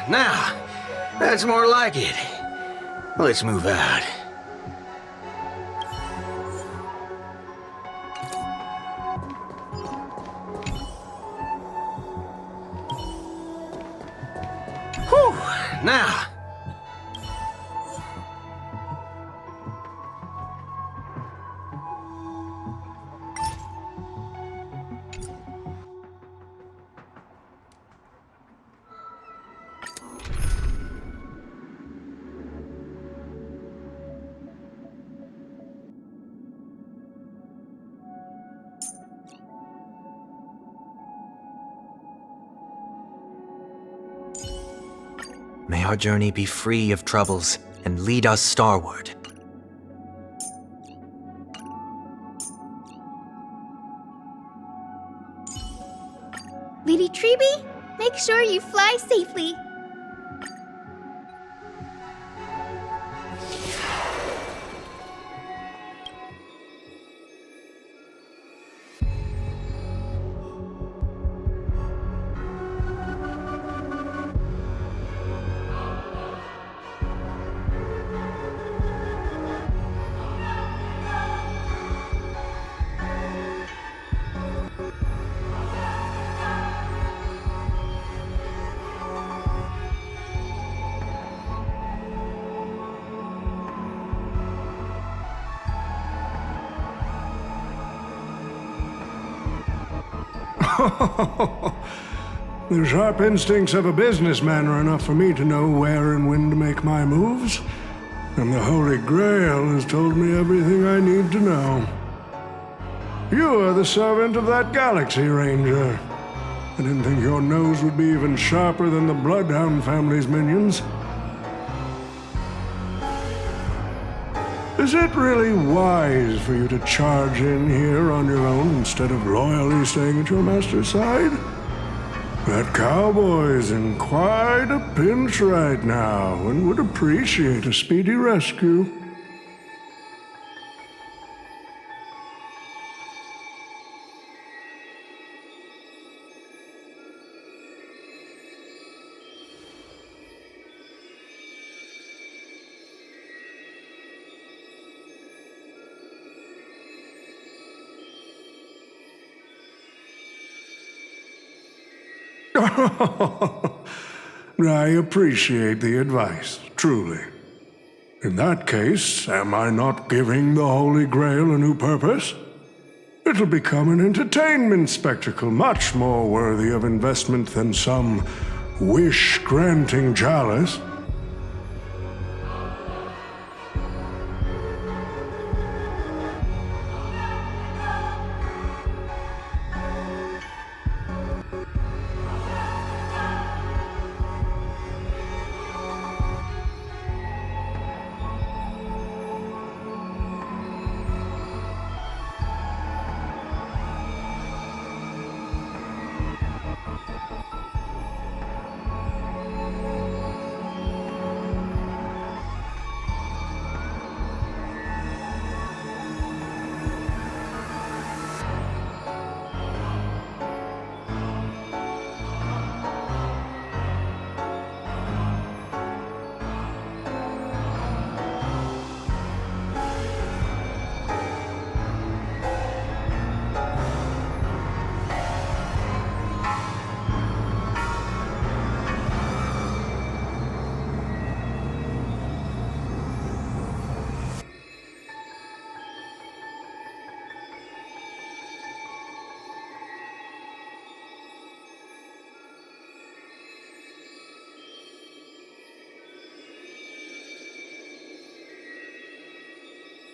Now, that's more like it. Let's move out. Whew, now. May our journey be free of troubles and lead us starward. Lady Treeby, make sure you fly safely. The sharp instincts of a businessman are enough for me to know where and when to make my moves. And the Holy Grail has told me everything I need to know. You are the servant of that Galaxy Ranger. I didn't think your nose would be even sharper than the Bloodhound family's minions. Is it really wise for you to charge in here on your own instead of loyally staying at your master's side? That cowboy's in quite a pinch right now and would appreciate a speedy rescue. I appreciate the advice, truly. In that case, am I not giving the Holy Grail a new purpose? It'll become an entertainment spectacle much more worthy of investment than some wish-granting chalice.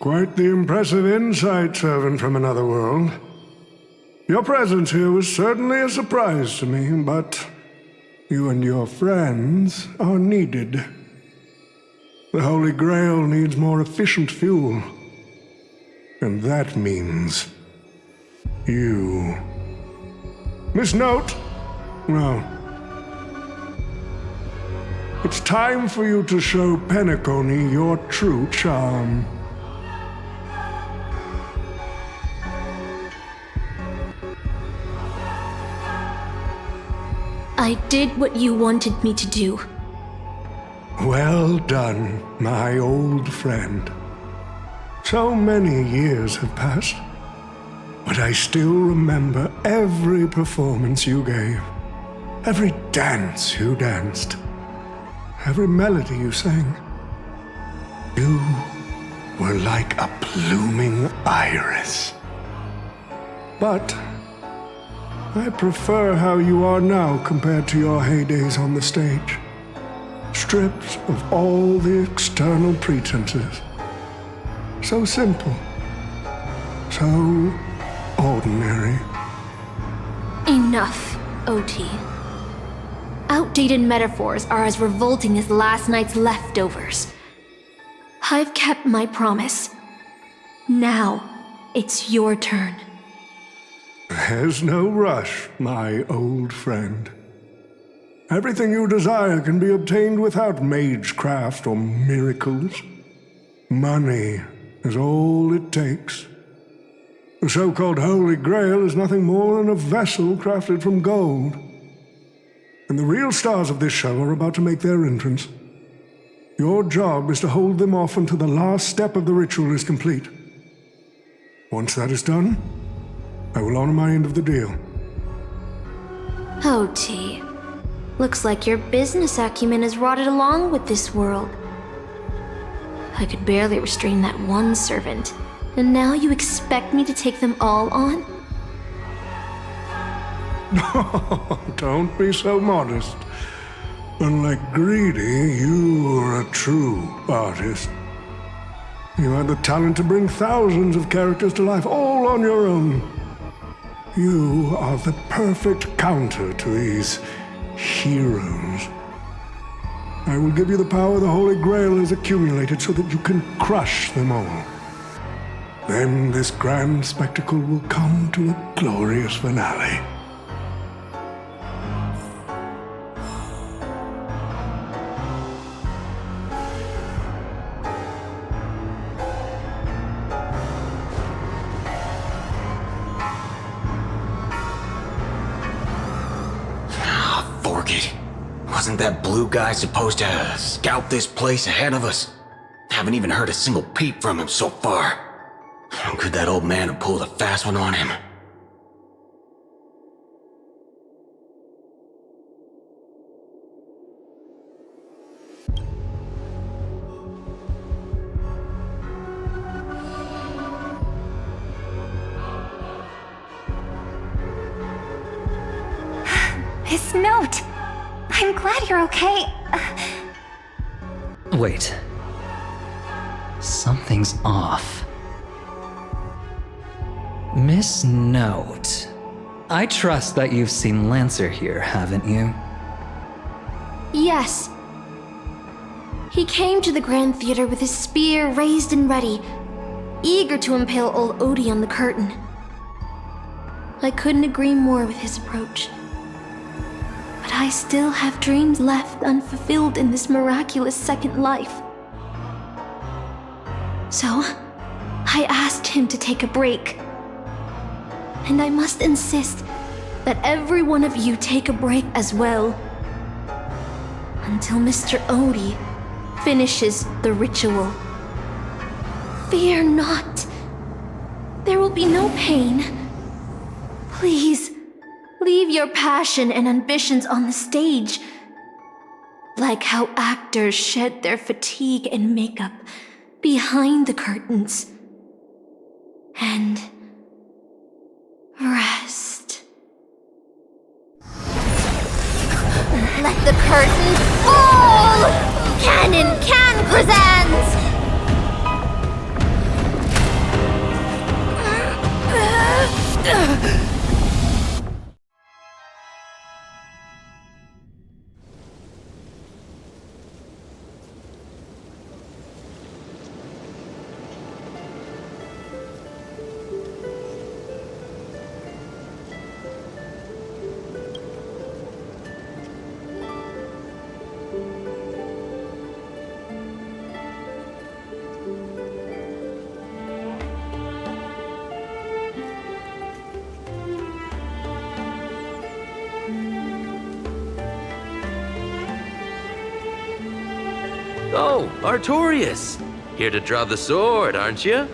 Quite the impressive insight, servant from another world. Your presence here was certainly a surprise to me, but you and your friends are needed. The Holy Grail needs more efficient fuel. And that means you. Miss Note? Well, it's time for you to show Penacony your true charm. I did what you wanted me to do. Well done, my old friend. So many years have passed, but I still remember every performance you gave, every dance you danced, every melody you sang. You were like a blooming iris. But I prefer how you are now compared to your heydays on the stage. Stripped of all the external pretenses. So simple. So ordinary. Enough, OT. Outdated metaphors are as revolting as last night's leftovers. I've kept my promise. Now, it's your turn. There's no rush, my old friend. Everything you desire can be obtained without magecraft or miracles. Money is all it takes. The so-called Holy Grail is nothing more than a vessel crafted from gold. And the real stars of this show are about to make their entrance. Your job is to hold them off until the last step of the ritual is complete. Once that is done, I will honor my end of the deal. OT. Looks like your business acumen has rotted along with this world. I could barely restrain that one servant, and now you expect me to take them all on? Don't be so modest. Unlike Greedy, you are a true artist. You had the talent to bring thousands of characters to life all on your own. You are the perfect counter to these heroes. I will give you the power the Holy Grail has accumulated so that you can crush them all. Then this grand spectacle will come to a glorious finale. Wasn't that blue guy supposed to scout this place ahead of us? Haven't even heard a single peep from him so far. Could that old man have pulled a fast one on him? His note! I'm glad you're okay. Wait. Something's off. Miss Note. I trust that you've seen Lancer here, haven't you? Yes. He came to the Grand Theater with his spear raised and ready, eager to impale old Odie on the curtain. I couldn't agree more with his approach. But I still have dreams left unfulfilled in this miraculous second life. So, I asked him to take a break. And I must insist that every one of you take a break as well. Until Mr. Odie finishes the ritual. Fear not. There will be no pain. Please, leave your passion and ambitions on the stage. Like how actors shed their fatigue and makeup behind the curtains. And rest. Let the curtain fall! Canon Can presents! Oh, Artorias! Here to draw the sword, aren't you?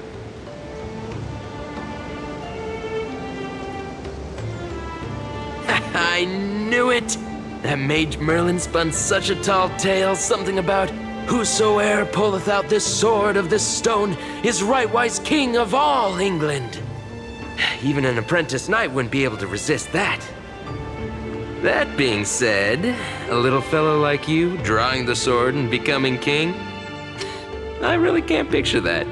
I knew it! That mage Merlin spun such a tall tale, something about whosoe'er pulleth out this sword of this stone is rightwise king of all England. Even an apprentice knight wouldn't be able to resist that. That being said, a little fellow like you drawing the sword and becoming king, I really can't picture that.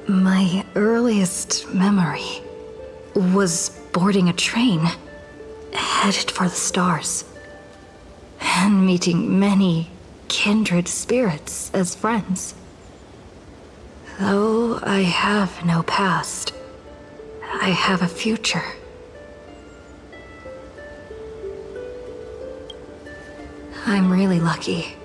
My earliest memory was boarding a train, headed for the stars, and meeting many kindred spirits as friends. Though I have no past, I have a future. I'm really lucky.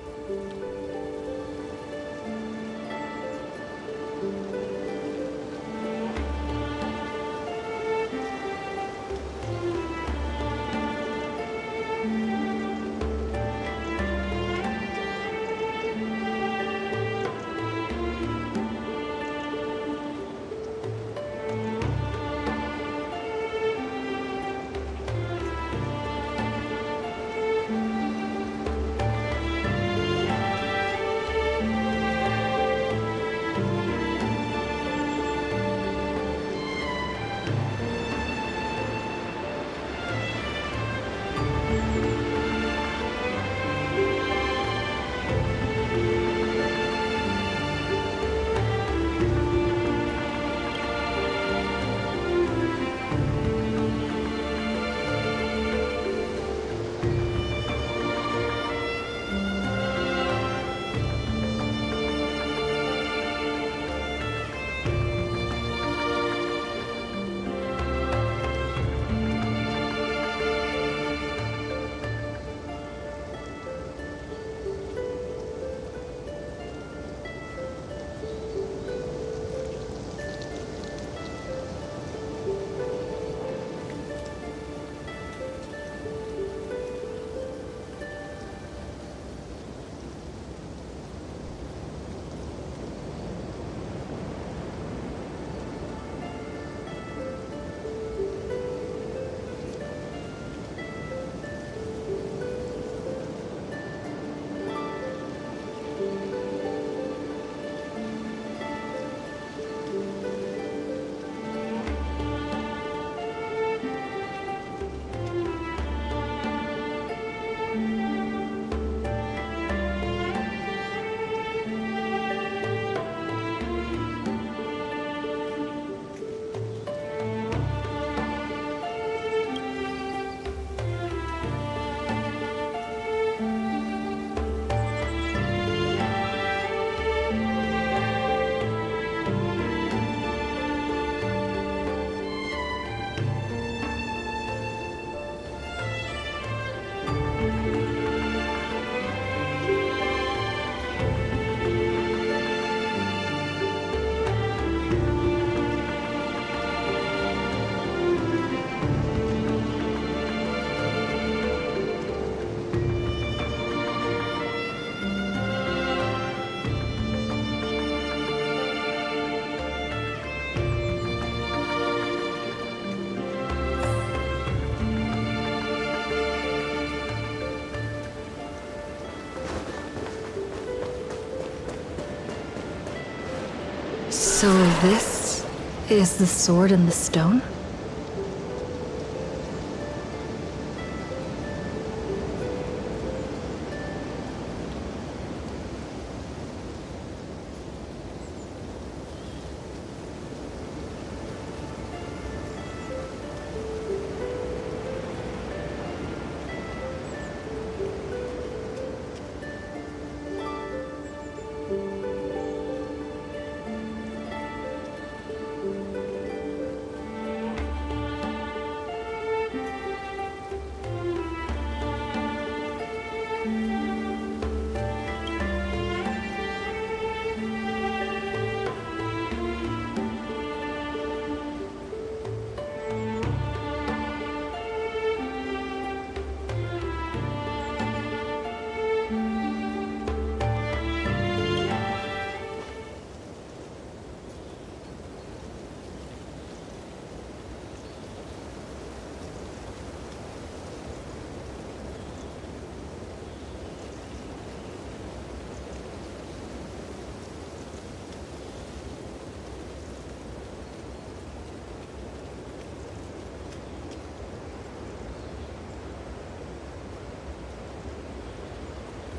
So this is the sword in the stone?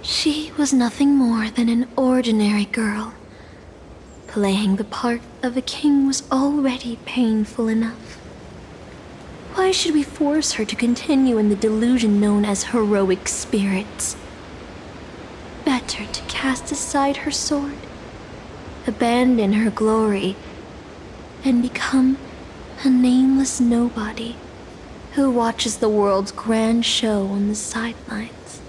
She was nothing more than an ordinary girl. Playing the part of a king was already painful enough. Why should we force her to continue in the delusion known as heroic spirits? Better to cast aside her sword, abandon her glory, and become a nameless nobody who watches the world's grand show on the sidelines.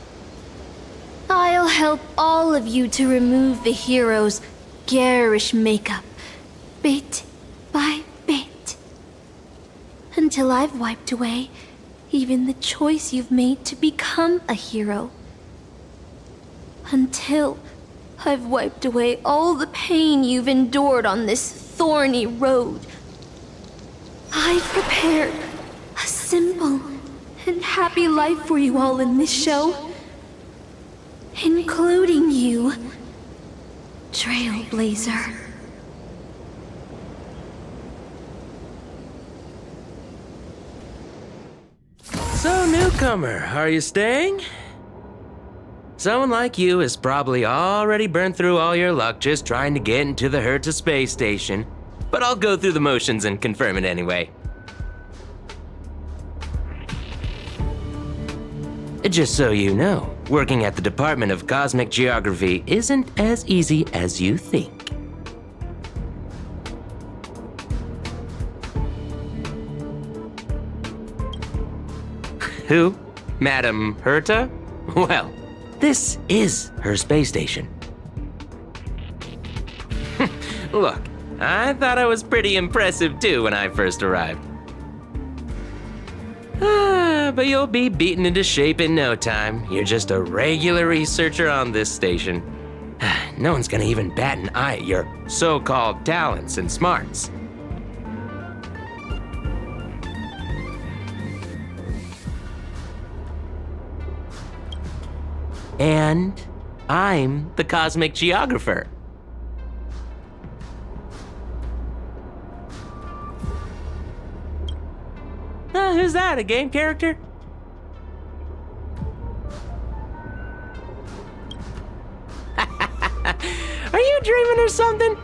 I'll help all of you to remove the hero's garish makeup, bit by bit, until I've wiped away even the choice you've made to become a hero. Until I've wiped away all the pain you've endured on this thorny road. I've prepared a simple and happy life for you all in this show, including you, Trailblazer. So, newcomer, are you staying? Someone like you has probably already burned through all your luck just trying to get into the Herta space station, but I'll go through the motions and confirm it anyway. Just so you know, working at the Department of Cosmic Geography isn't as easy as you think. Who? Madam Herta? Well, this is her space station. Look, I thought I was pretty impressive too when I first arrived. But you'll be beaten into shape in no time. You're just a regular researcher on this station. No one's gonna even bat an eye at your so-called talents and smarts. And I'm the Cosmic Geographer. Who's that, a game character? Are you dreaming or something?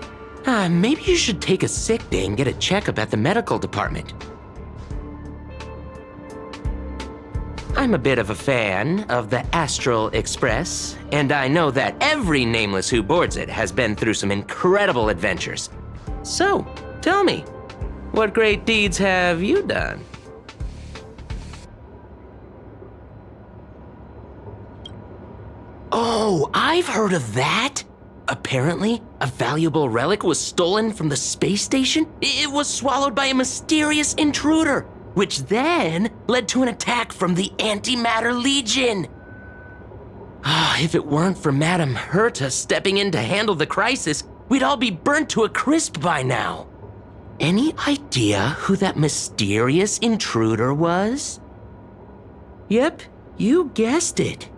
Maybe you should take a sick day and get a checkup at the medical department. I'm a bit of a fan of the Astral Express, and I know that every nameless who boards it has been through some incredible adventures. So, tell me, what great deeds have you done? Oh, I've heard of that! Apparently, a valuable relic was stolen from the space station. It was swallowed by a mysterious intruder, which then led to an attack from the Antimatter Legion. If it weren't for Madam Herta stepping in to handle the crisis, we'd all be burnt to a crisp by now. Any idea who that mysterious intruder was? Yep, you guessed it.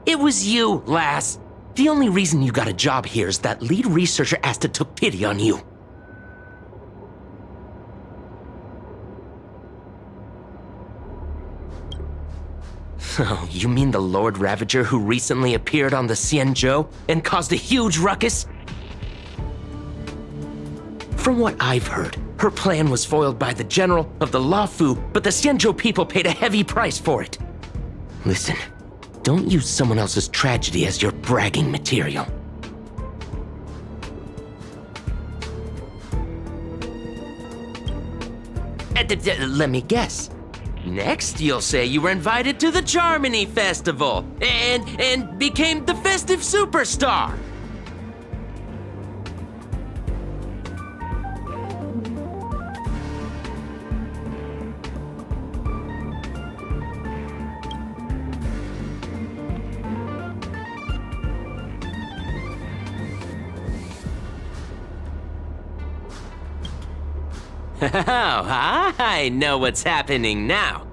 It was you, lass. The only reason you got a job here is that lead researcher Asta took pity on you. Oh, you mean the Lord Ravager who recently appeared on the Xianzhou and caused a huge ruckus? From what I've heard, her plan was foiled by the general of the Luofu, but the Xianzhou people paid a heavy price for it. Listen, don't use someone else's tragedy as your bragging material. Let me guess. Next, you'll say you were invited to the Charmony Festival and became the festive superstar. Oh, I know what's happening now.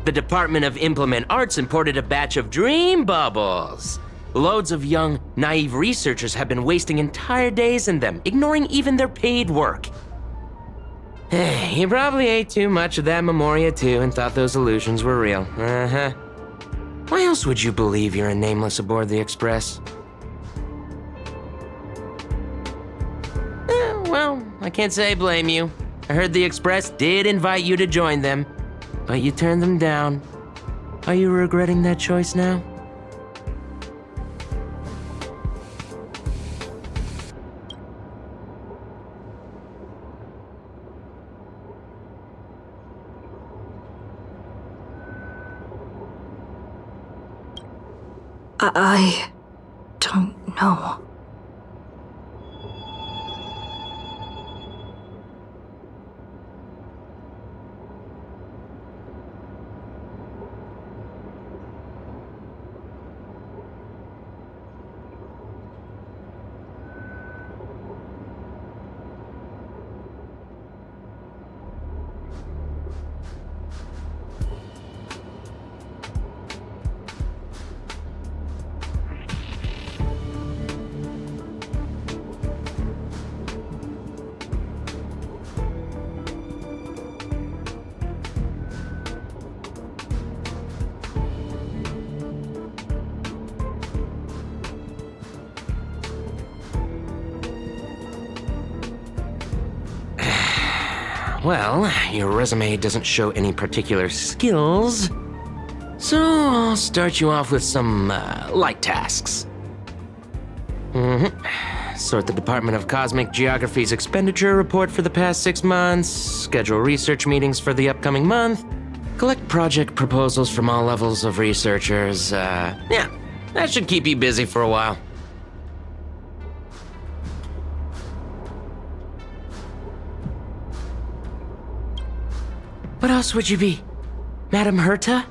The Department of Implement Arts imported a batch of dream bubbles. Loads of young, naive researchers have been wasting entire days in them, ignoring even their paid work. You probably ate too much of that Memoria too and thought those illusions were real. Why else would you believe you're a nameless aboard the Express? Well, I can't say I blame you. I heard the Express did invite you to join them, but you turned them down. Are you regretting that choice now? I don't know. Well, your resume doesn't show any particular skills, so I'll start you off with some light tasks. Sort the Department of Cosmic Geography's expenditure report for the past 6 months, schedule research meetings for the upcoming month, collect project proposals from all levels of researchers. Yeah, that should keep you busy for a while. What else would you be? Madam Herta?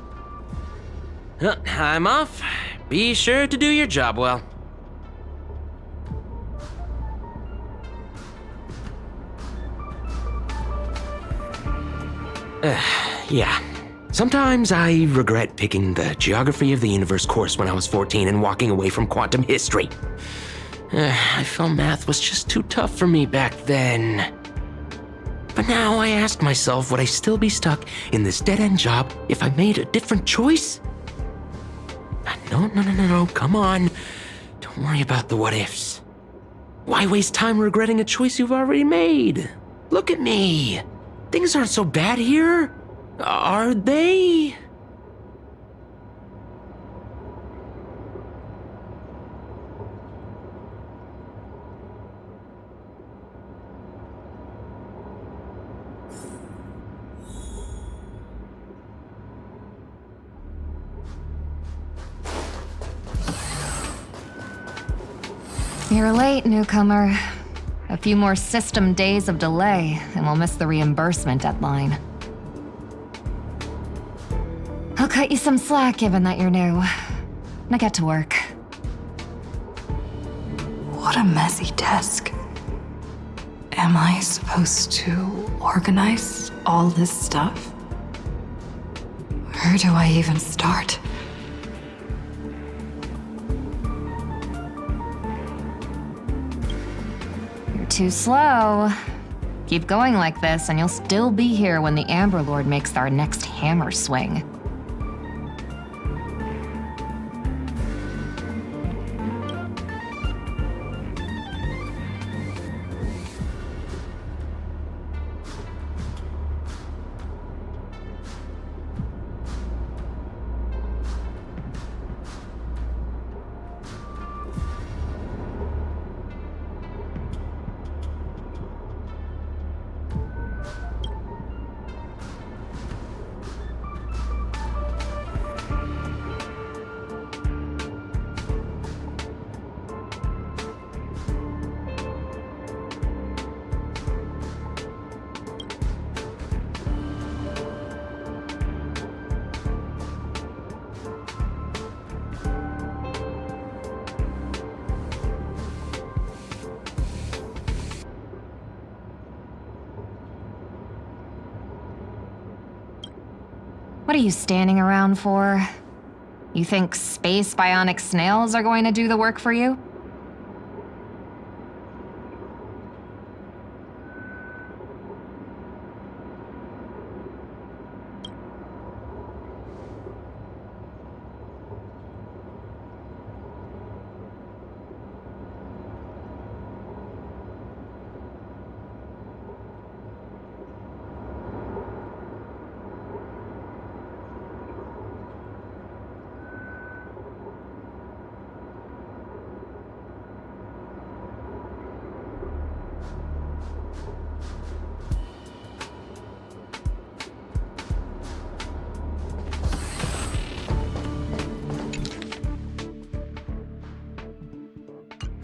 I'm off. Be sure to do your job well. Yeah. Sometimes I regret picking the Geography of the Universe course when I was 14 and walking away from quantum history. I felt math was just too tough for me back then. But now I ask myself, would I still be stuck in this dead-end job if I made a different choice? No, come on. Don't worry about the what-ifs. Why waste time regretting a choice you've already made? Look at me. Things aren't so bad here, are they? You're late, newcomer. A few more system days of delay, and we'll miss the reimbursement deadline. I'll cut you some slack, given that you're new. Now get to work. What a messy desk. Am I supposed to organize all this stuff? Where do I even start? Too slow. Keep going like this, and you'll still be here when the Amber Lord makes our next hammer swing. What are you standing around for? You think space bionic snails are going to do the work for you?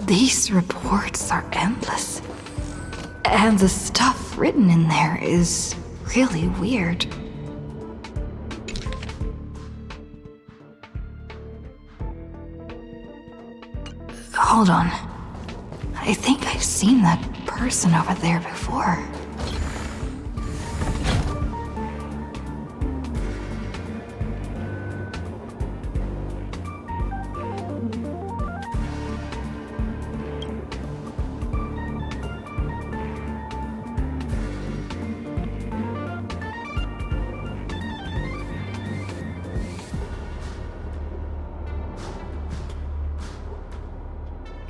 These reports are endless. And the stuff written in there is really weird. Hold on. I think I've seen that person over there before.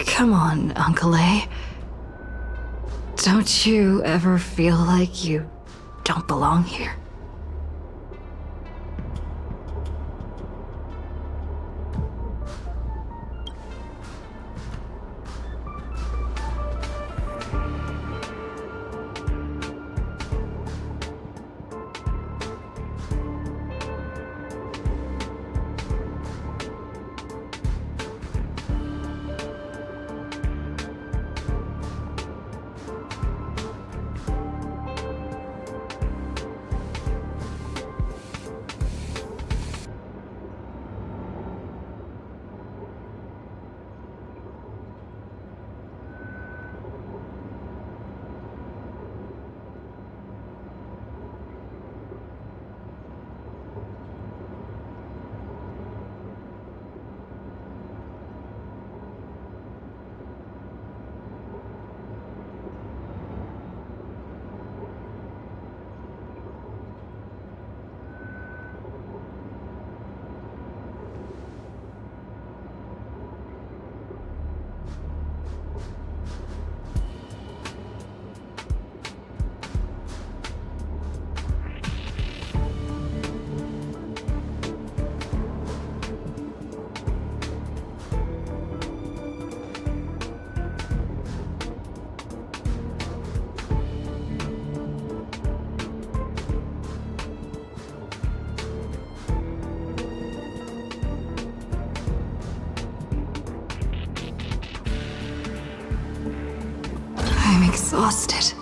Come on, Uncle A. Don't you ever feel like you don't belong here? I'm exhausted.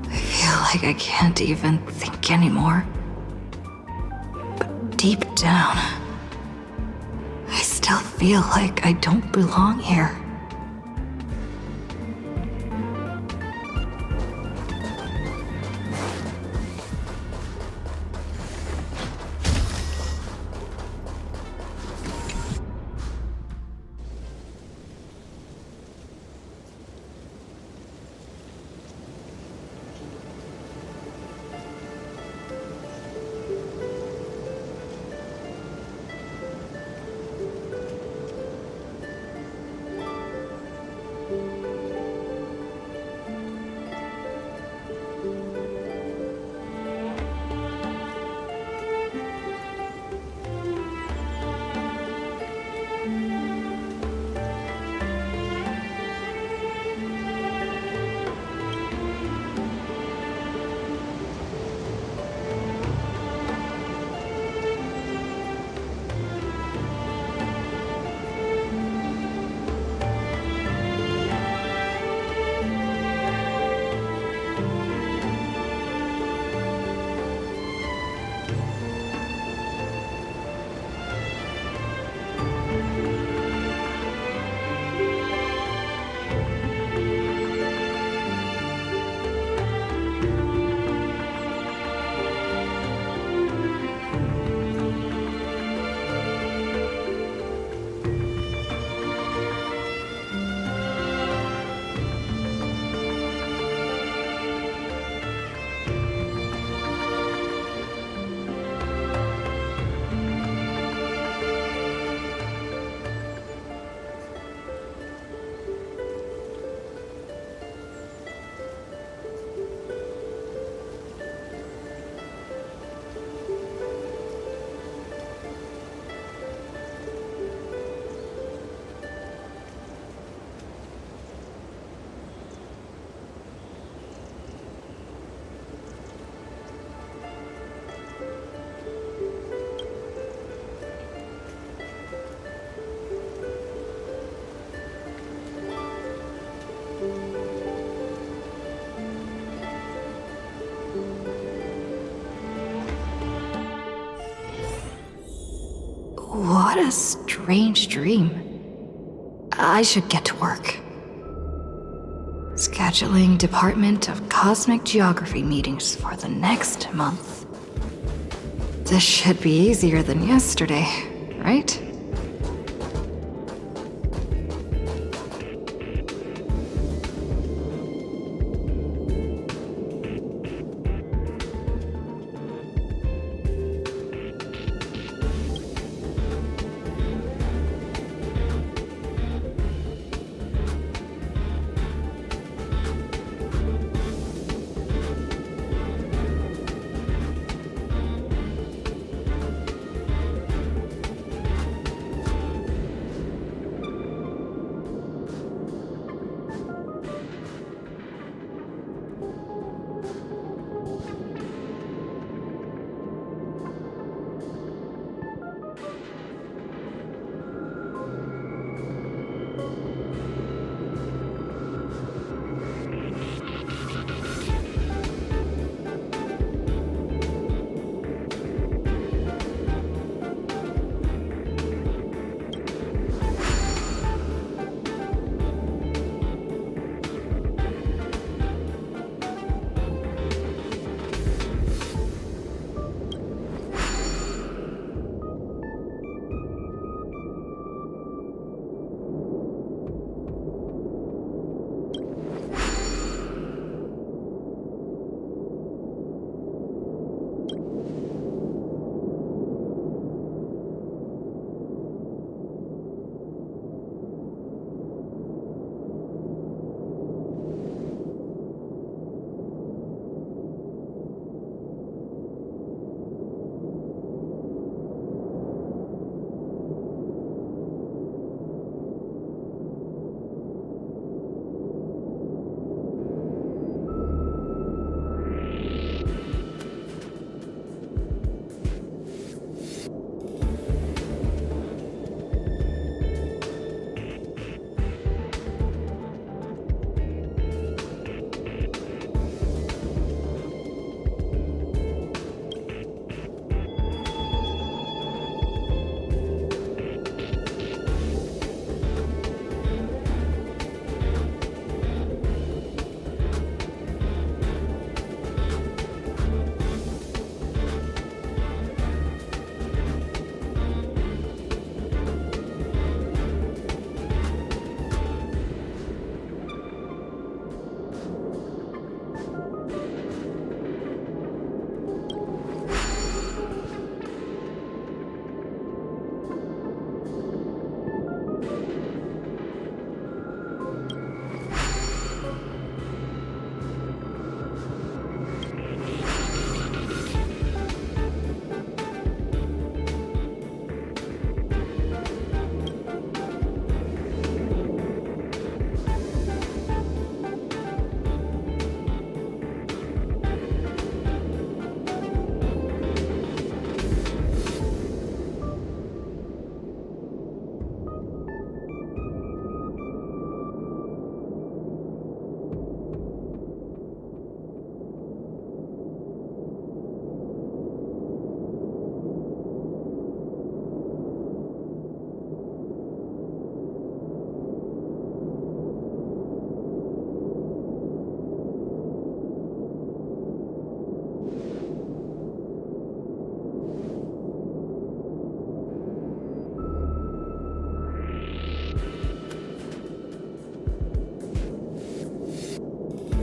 I feel like I can't even think anymore. But deep down, I still feel like I don't belong here. What a strange dream. I should get to work. Scheduling Department of Cosmic Geography meetings for the next month. This should be easier than yesterday, right?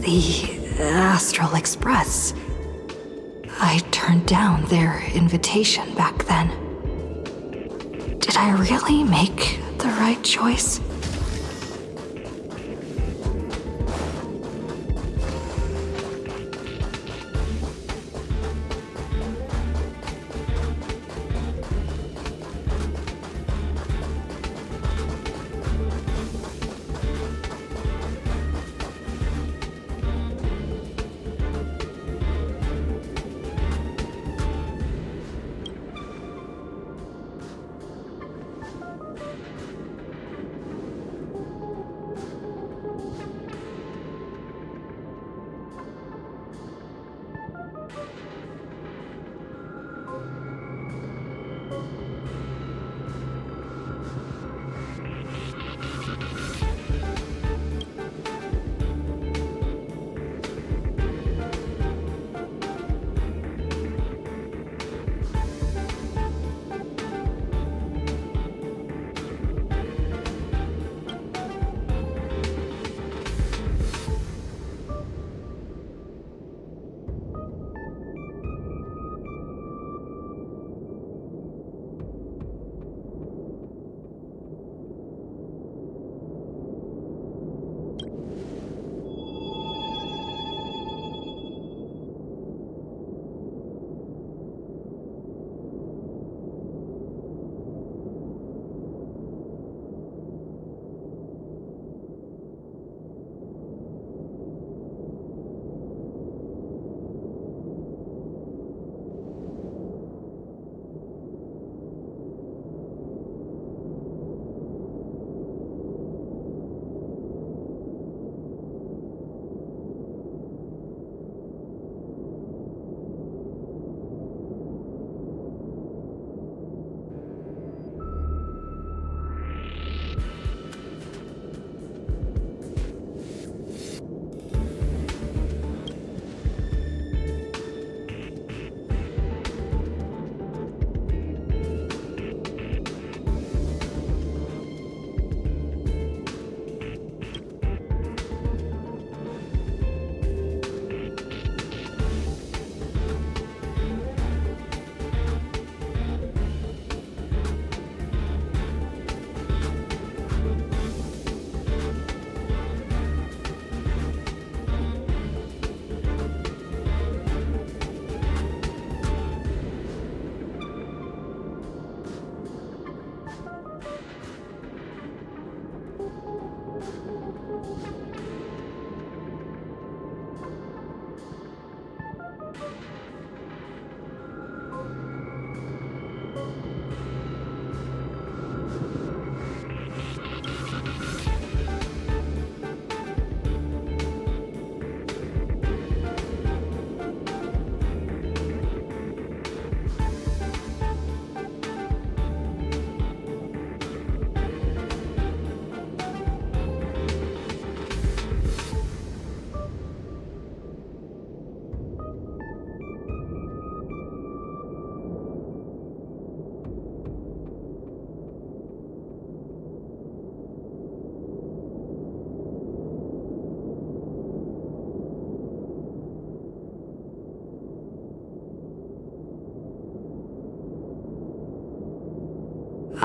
The Astral Express. I turned down their invitation back then. Did I really make the right choice?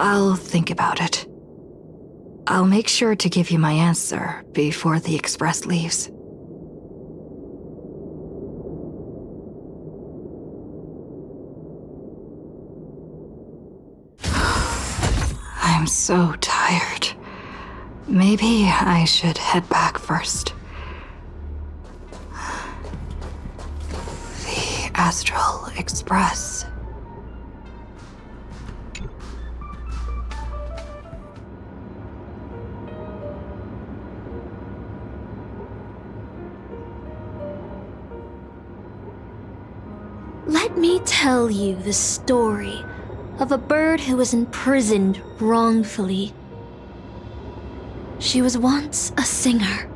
I'll think about it. I'll make sure to give you my answer before the express leaves. I'm so tired. Maybe I should head back first. The Astral Express. Let me tell you the story of a bird who was imprisoned wrongfully. She was once a singer,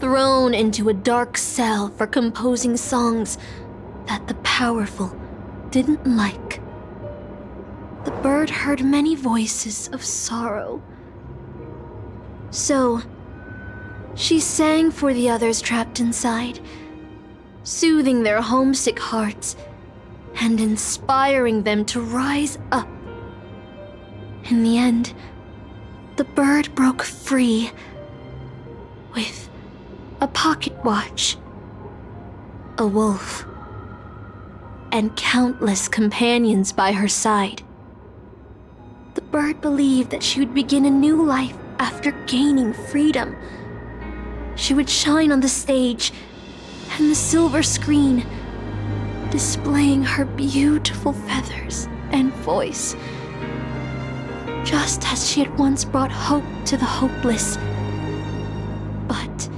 thrown into a dark cell for composing songs that the powerful didn't like. The bird heard many voices of sorrow. So, she sang for the others trapped inside, soothing their homesick hearts and inspiring them to rise up. In the end, the bird broke free with a pocket watch, a wolf, and countless companions by her side. The bird believed that she would begin a new life after gaining freedom. She would shine on the stage and the silver screen, displaying her beautiful feathers and voice, just as she had once brought hope to the hopeless. But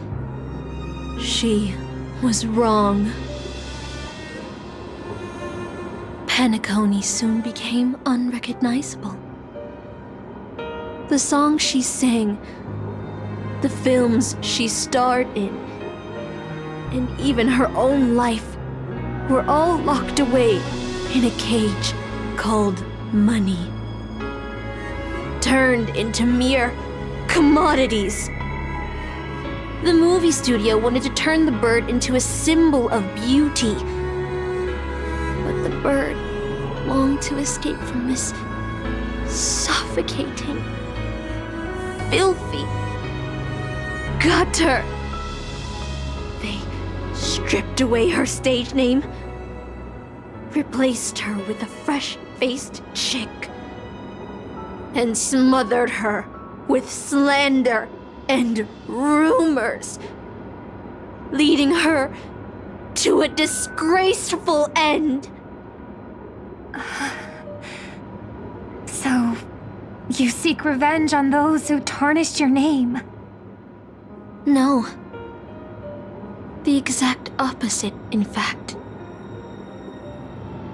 she was wrong. Penacony soon became unrecognizable. The songs she sang, the films she starred in, and even her own life were all locked away in a cage called money, turned into mere commodities. The movie studio wanted to turn the bird into a symbol of beauty, but the bird longed to escape from this suffocating, filthy gutter. They stripped away her stage name, replaced her with a fresh-faced chick, and smothered her with slander and rumors, leading her to a disgraceful end. So, you seek revenge on those who tarnished your name? No. The exact opposite, in fact.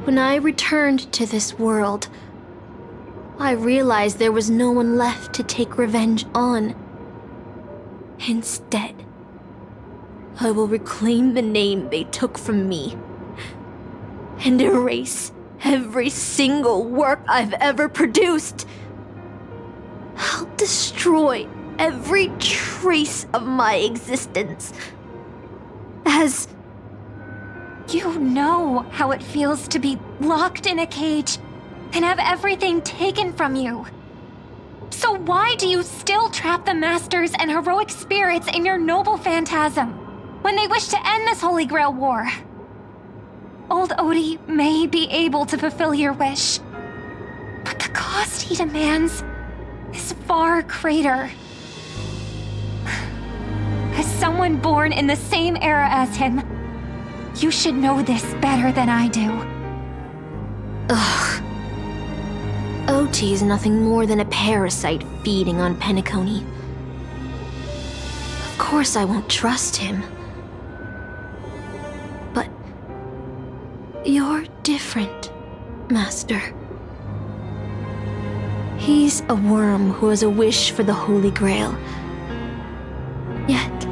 When I returned to this world, I realized there was no one left to take revenge on. Instead, I will reclaim the name they took from me and erase every single work I've ever produced. I'll destroy every trace of my existence. As you know how it feels to be locked in a cage and have everything taken from you. So why do you still trap the masters and heroic spirits in your noble phantasm when they wish to end this Holy Grail war? Old Odie may be able to fulfill your wish, but the cost he demands is far greater. As someone born in the same era as him, you should know this better than I do. Ugh. OT is nothing more than a parasite feeding on Penacony. Of course I won't trust him. But you're different, Master. He's a worm who has a wish for the Holy Grail. Yet,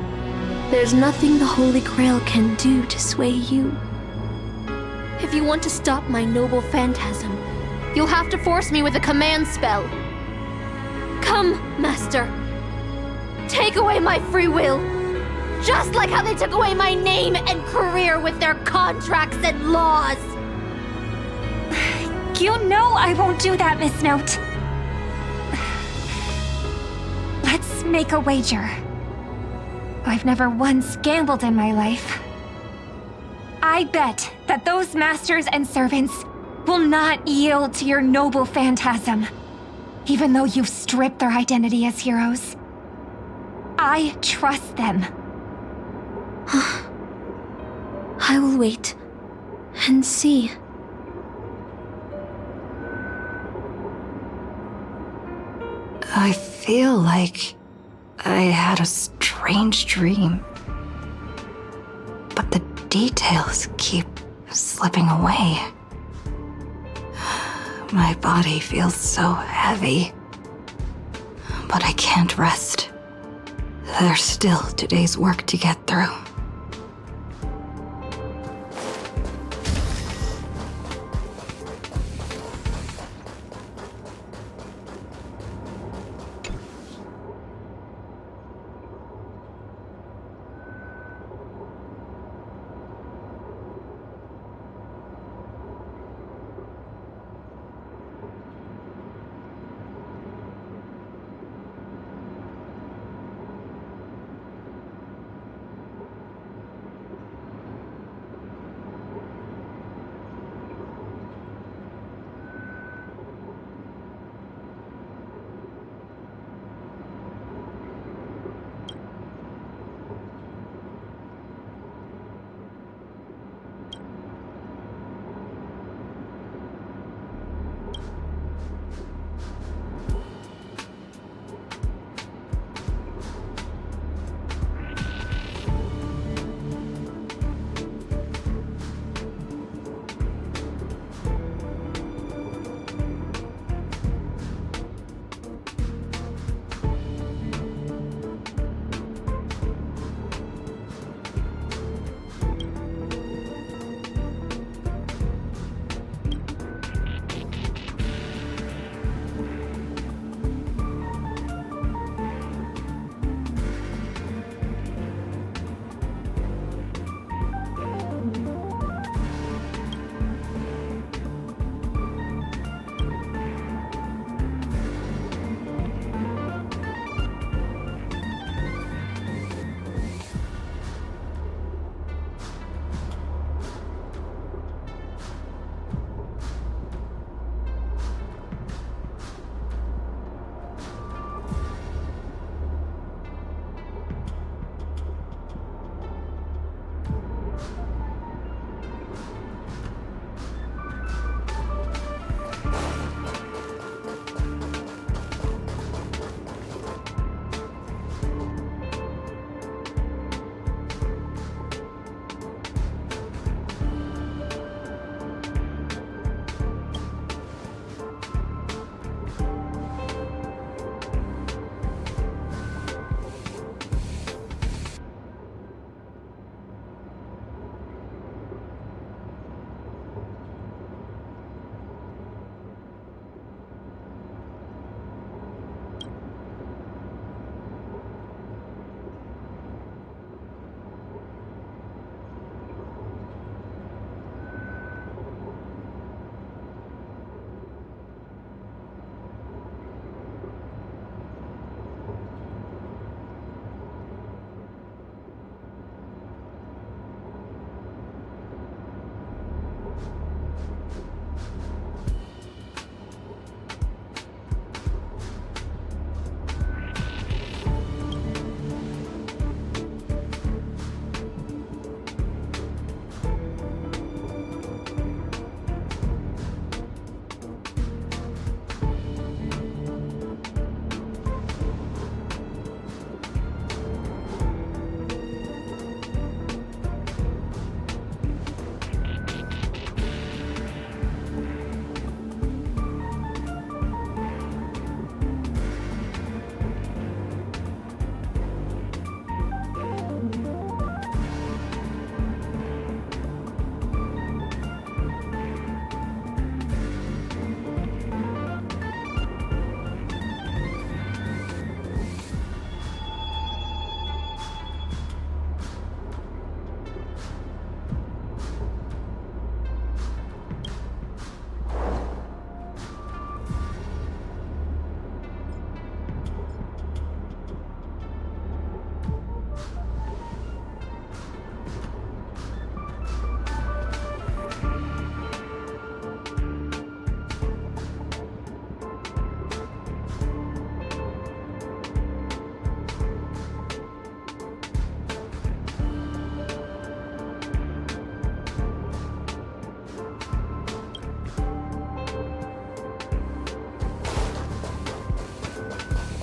there's nothing the Holy Grail can do to sway you. If you want to stop my noble phantasm, you'll have to force me with a command spell. Come, Master. Take away my free will. Just like how they took away my name and career with their contracts and laws. You know I won't do that, Miss Note. Let's make a wager. I've never once gambled in my life. I bet that those masters and servants will not yield to your noble phantasm, even though you've stripped their identity as heroes. I trust them. I will wait and see. I feel like I had a strange dream. But the details keep slipping away. My body feels so heavy. But I can't rest. There's still today's work to get through.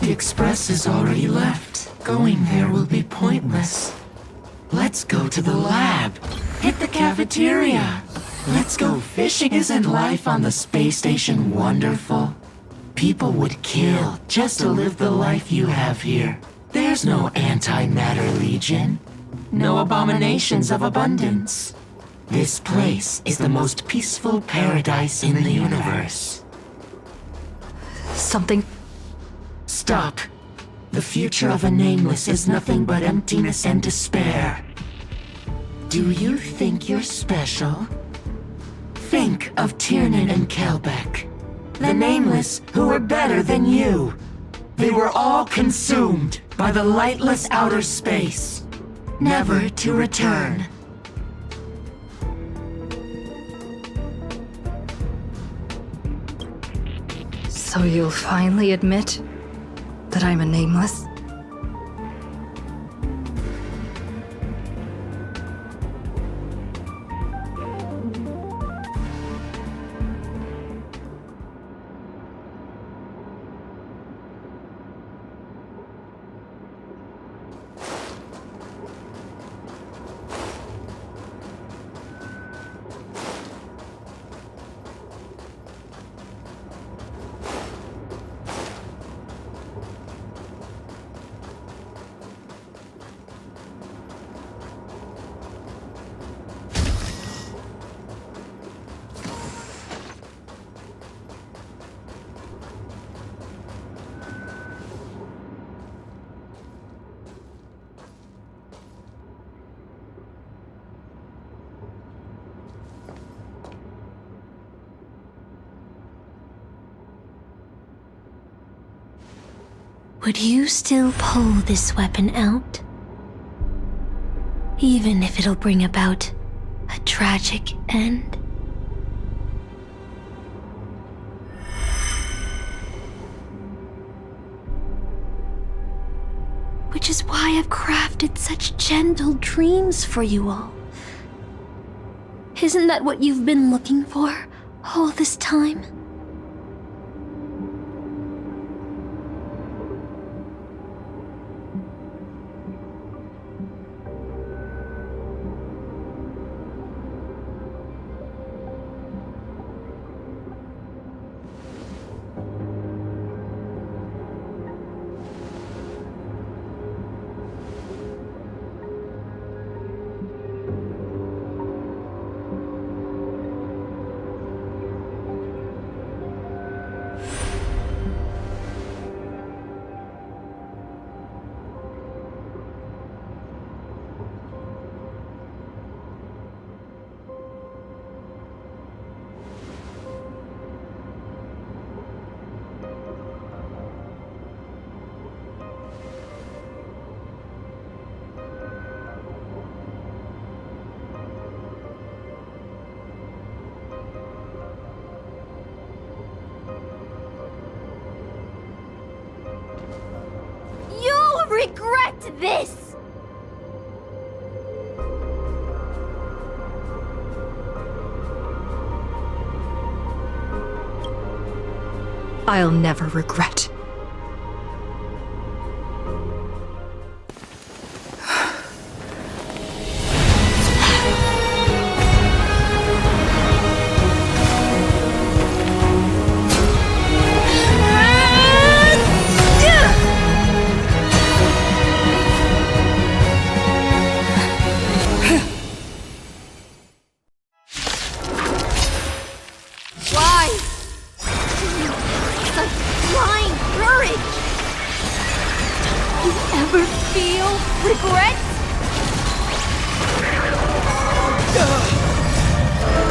The express is already left. Going there will be pointless. Let's go to the lab. Hit the cafeteria. Let's go fishing. Isn't life on the space station wonderful? People would kill just to live the life you have here. There's no antimatter legion. No abominations of abundance. This place is the most peaceful paradise in the universe. Something. Stop. The future of a nameless is nothing but emptiness and despair. Do you think you're special? Think of Tiernan and Kelbeck. The nameless who were better than you. They were all consumed by the lightless outer space, never to return. So you'll finally admit that I'm a nameless? Would you still pull this weapon out? Even if it'll bring about a tragic end? Which is why I've crafted such gentle dreams for you all. Isn't that what you've been looking for all this time? Regret this! I'll never regret.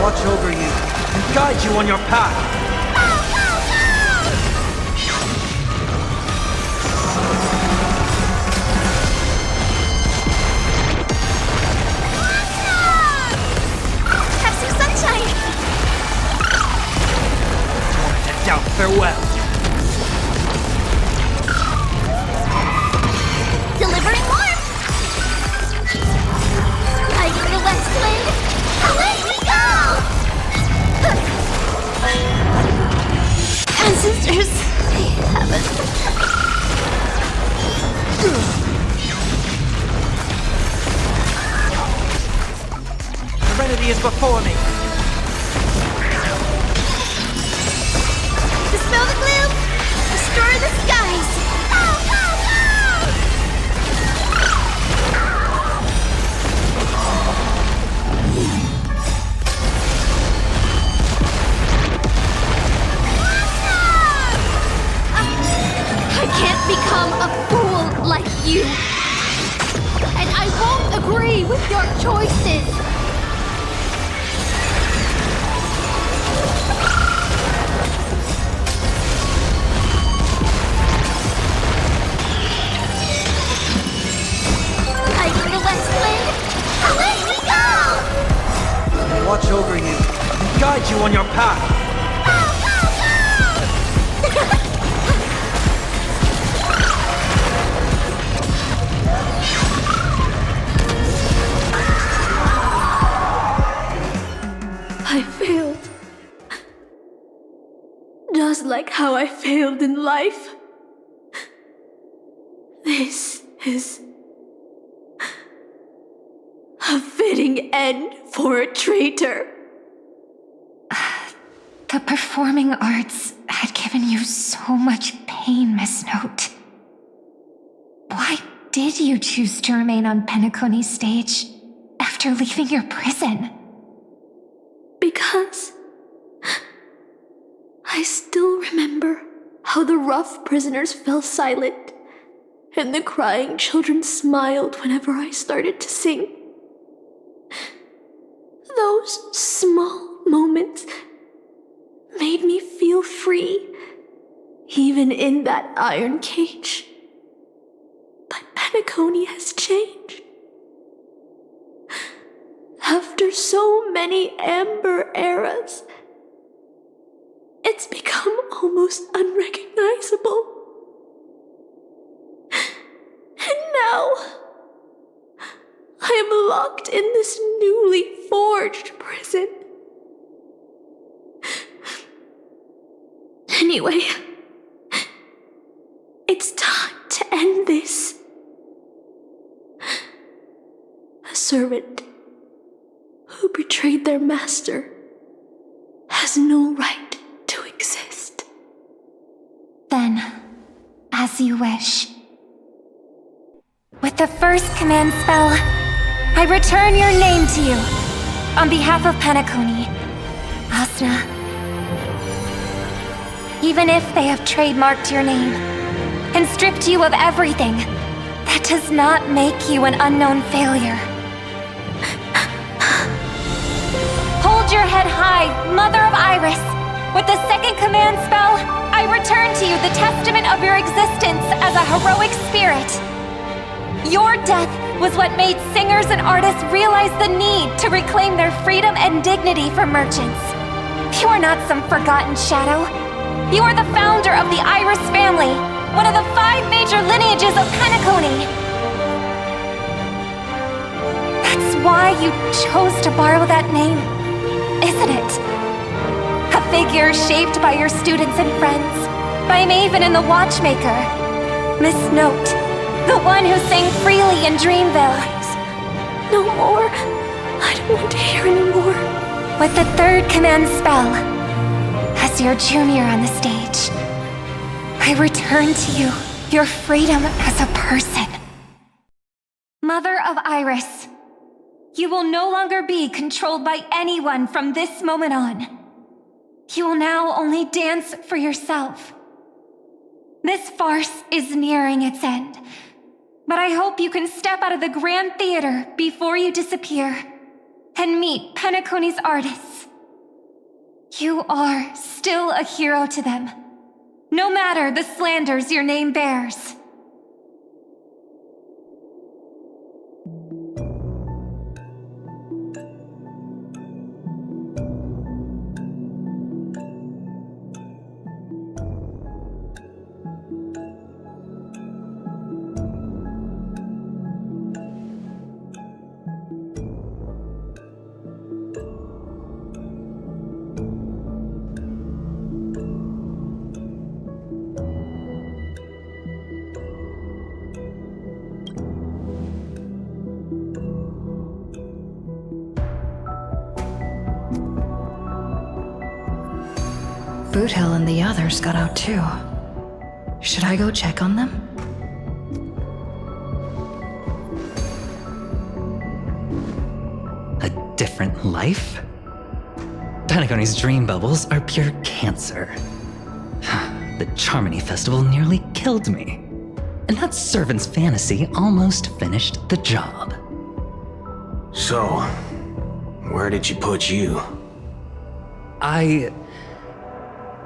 Watch over you and guide you on your path. Have some sunshine! Torn to doubt farewell. Delivering warmth! Lighting the west wind! Away we go! Ancestors, they haven't. Serenity is before me. Dispel the gloom! Destroy the skies! Go, go, go! I can't become a fool like you. And I won't agree with your choices. Light the West Wind! Away we go! Watch over you and guide you on your path. I failed. Just like how I failed in life. This is a fitting end for a traitor. The performing arts had given you so much pain, Miss Note. Why did you choose to remain on Penacony's stage after leaving your prison? Because I still remember how the rough prisoners fell silent and the crying children smiled whenever I started to sing. Those small moments made me feel free, even in that iron cage. But Penacony has changed. After so many amber eras, it's become almost unrecognizable. And now, I am locked in this newly forged prison. Anyway, it's time to end this. A servant who betrayed their master has no right to exist. Then, as you wish. With the first command spell, I return your name to you. On behalf of Penacony, Asna. Even if they have trademarked your name and stripped you of everything, that does not make you an unknown failure. Hold your head high, Mother of Iris. With the second command spell, I return to you the testament of your existence as a heroic spirit. Your death was what made singers and artists realize the need to reclaim their freedom and dignity for merchants. You are not some forgotten shadow. You are the founder of the Iris family, one of the 5 major lineages of Penacony. That's why you chose to borrow that name, isn't it? A figure shaped by your students and friends, by Maven and the Watchmaker. Miss Note, the one who sang freely in Dreamville. No more. I don't want to hear anymore. With the third command spell, as your junior on the stage, I return to you your freedom as a person. Mother of Iris, you will no longer be controlled by anyone from this moment on. You will now only dance for yourself. This farce is nearing its end, but I hope you can step out of the Grand Theater before you disappear and meet Penacony's artists. You are still a hero to them, no matter the slanders your name bears. Boothill and the others got out too. Should I go check on them? A different life? Penacony's dream bubbles are pure cancer. The Charmony Festival nearly killed me. And that servant's fantasy almost finished the job. So, where did she put you? I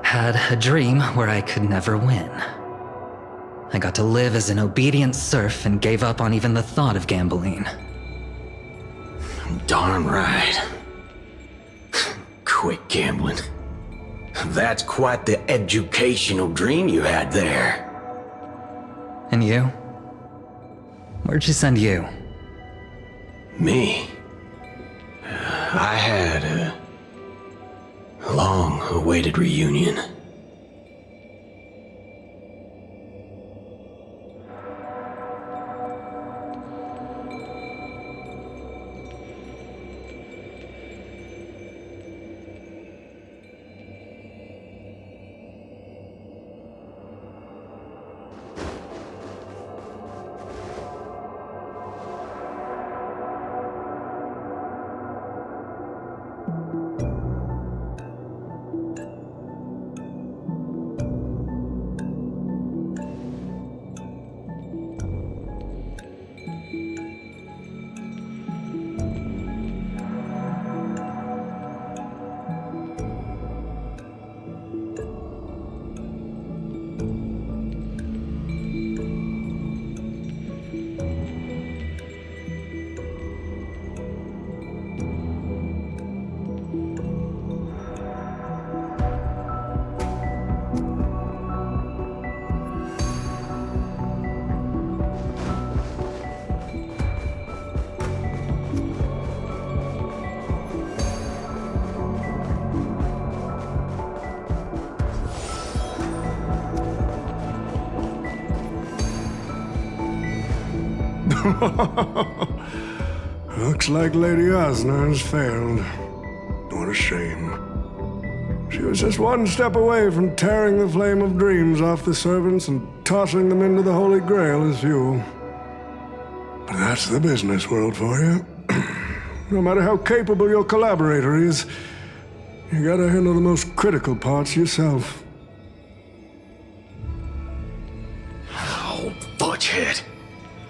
had a dream where I could never win. I got to live as an obedient serf and gave up on even the thought of gambling. Darn right. Quit gambling. That's quite the educational dream you had there. And you? Where'd she send you? Me? I had a long-awaited reunion. Looks like Lady Osna has failed. What a shame. She was just one step away from tearing the flame of dreams off the servants and tossing them into the Holy Grail as fuel. But that's the business world for you. No matter how capable your collaborator is, you gotta handle the most critical parts yourself. Oh, fudgehead.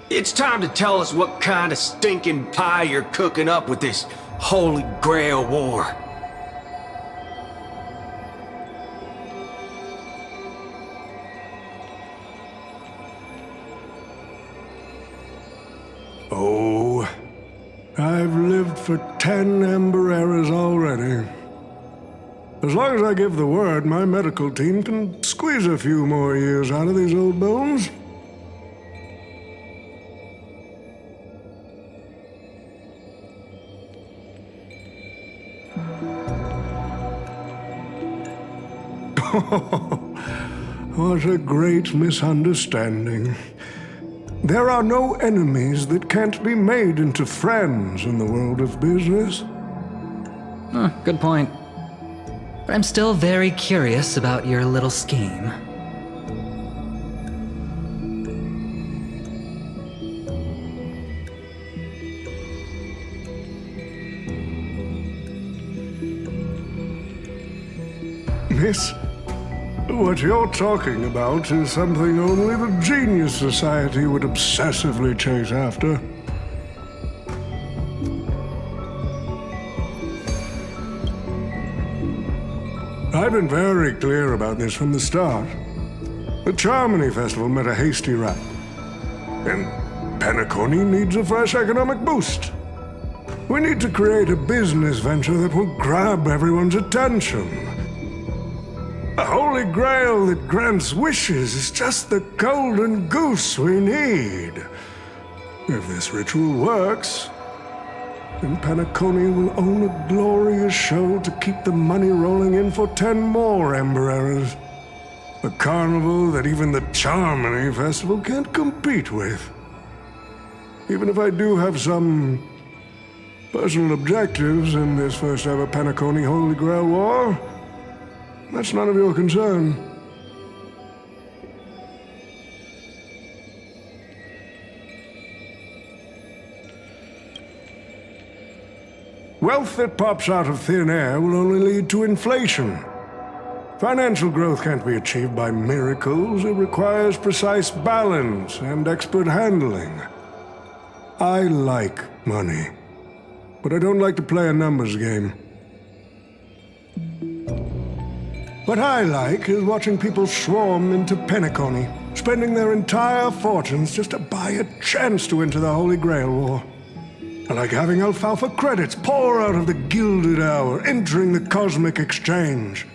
It's time to tell us what kind of stinking pie you're cooking up with this Holy Grail war. Oh, I've lived for 10 Ember eras already. As long as I give the word, my medical team can squeeze a few more years out of these old bones. What a great misunderstanding. There are no enemies that can't be made into friends in the world of business. Good point. But I'm still very curious about your little scheme. Miss, what you're talking about is something only the Genius Society would obsessively chase after. I've been very clear about this from the start. The Charmony Festival met a hasty rap. And Penacony needs a fresh economic boost. We need to create a business venture that will grab everyone's attention. A Holy Grail that grants wishes is just the golden goose we need. If this ritual works, then Penacony will own a glorious show to keep the money rolling in for 10 more Ember eras. A carnival that even the Charmony Festival can't compete with. Even if I do have some personal objectives in this first ever Penacony Holy Grail War, That's none of your concern. Wealth that pops out of thin air will only lead to inflation. Financial growth can't be achieved by miracles. It requires precise balance and expert handling. I like money, but I don't like to play a numbers game. What I like is watching people swarm into Penacony, spending their entire fortunes just to buy a chance to enter the Holy Grail War. I like having alfalfa credits pour out of the gilded hour, entering the cosmic exchange.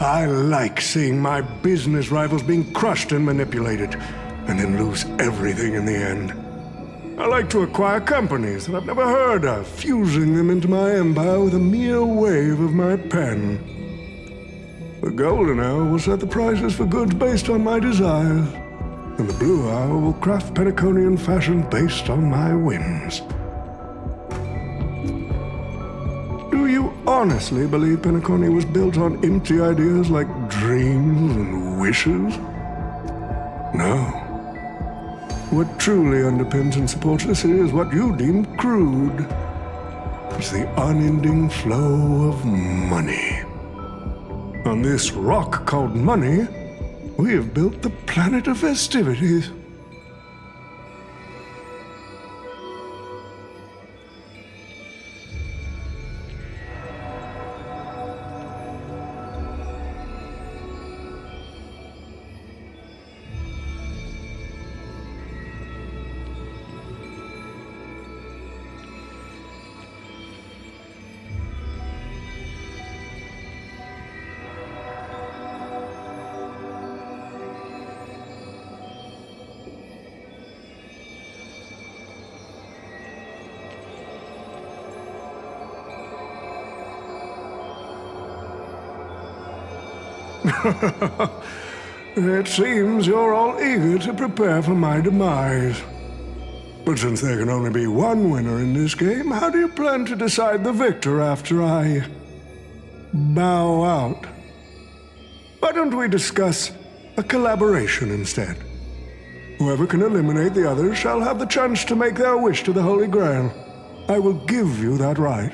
I like seeing my business rivals being crushed and manipulated, and then lose everything in the end. I like to acquire companies that I've never heard of, fusing them into my empire with a mere wave of my pen. The golden hour will set the prices for goods based on my desires, and the blue hour will craft Penaconian fashion based on my whims. Do you honestly believe Penacony was built on empty ideas like dreams and wishes? No. What truly underpins and supports the city is what you deem crude. It's the unending flow of money. On this rock called money, we have built the planet of festivities. It seems you're all eager to prepare for my demise. But since there can only be one winner in this game, how do you plan to decide the victor after I bow out? Why don't we discuss a collaboration instead? Whoever can eliminate the others shall have the chance to make their wish to the Holy Grail. I will give you that right.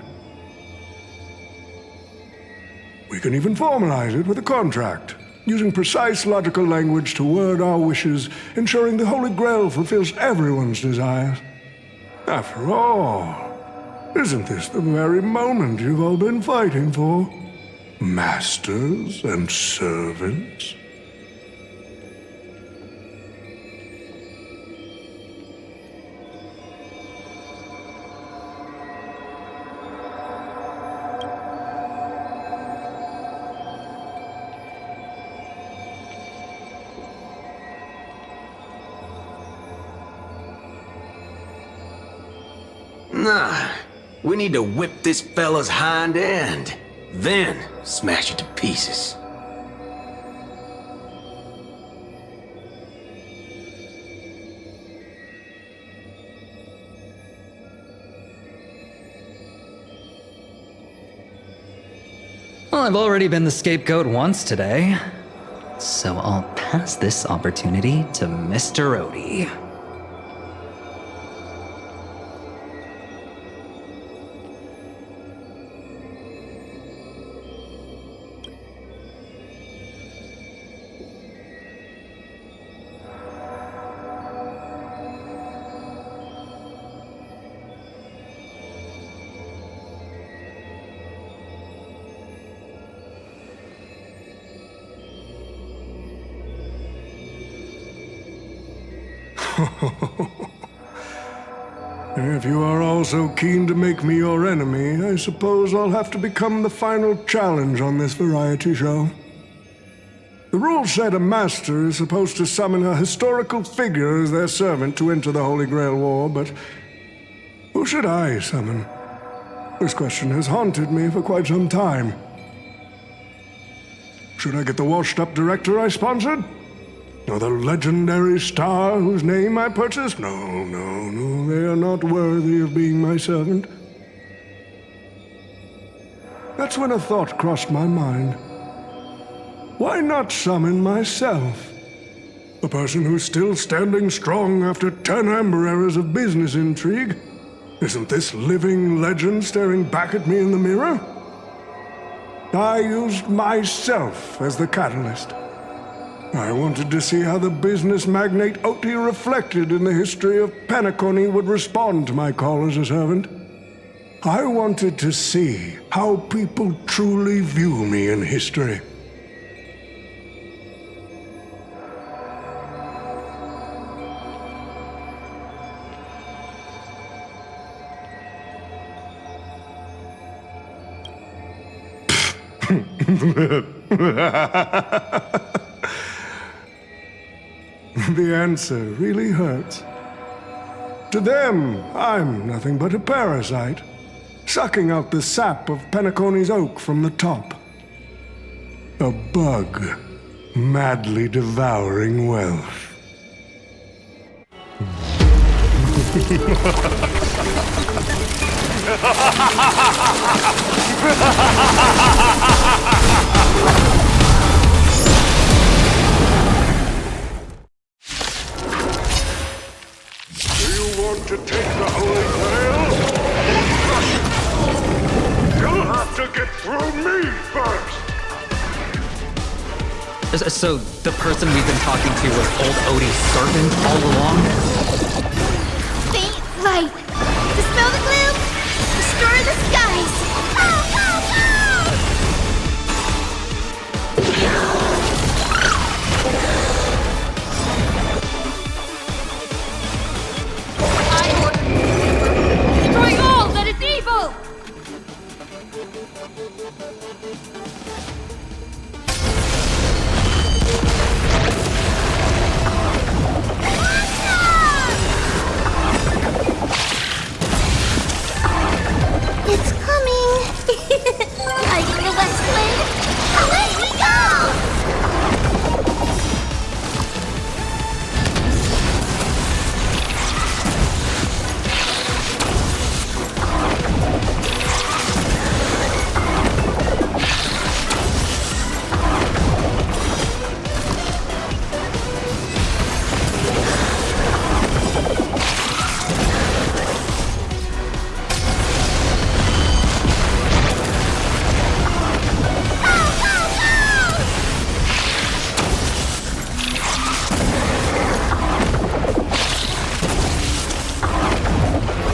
We can even formalize it with a contract, using precise logical language to word our wishes, ensuring the Holy Grail fulfills everyone's desires. After all, isn't this the very moment you've all been fighting for? Masters and servants? Nah, we need to whip this fella's hind end, then smash it to pieces. Well, I've already been the scapegoat once today, so I'll pass this opportunity to Mr. Odie. If you are all so keen to make me your enemy, I suppose I'll have to become the final challenge on this variety show. The rules said a master is supposed to summon a historical figure as their servant to enter the Holy Grail War, but who should I summon? This question has haunted me for quite some time. Should I get the washed-up director I sponsored? Or the legendary star whose name I purchased? No, they are not worthy of being my servant. That's when a thought crossed my mind. why not summon myself? A person who's still standing strong after 10 amber eras of business intrigue. Isn't this living legend staring back at me in the mirror? I used myself as the catalyst. I wanted to see how the business magnate Oti reflected in the history of Penacony would respond to my call as a servant. I wanted to see how people truly view me in history. The answer really hurts. To them, I'm nothing but a parasite, sucking out the sap of Penacony's oak from the top. A bug, madly devouring wealth. Do you want to take the Holy Grail? You'll have to get through me first! So, the person we've been talking to was old Odie's servant all along? Faint light. Dispel the gloom. Destroy the skies. Ow, ow, ow! I order destroy all that is evil! It's coming! Lighting the west wind! Away we go!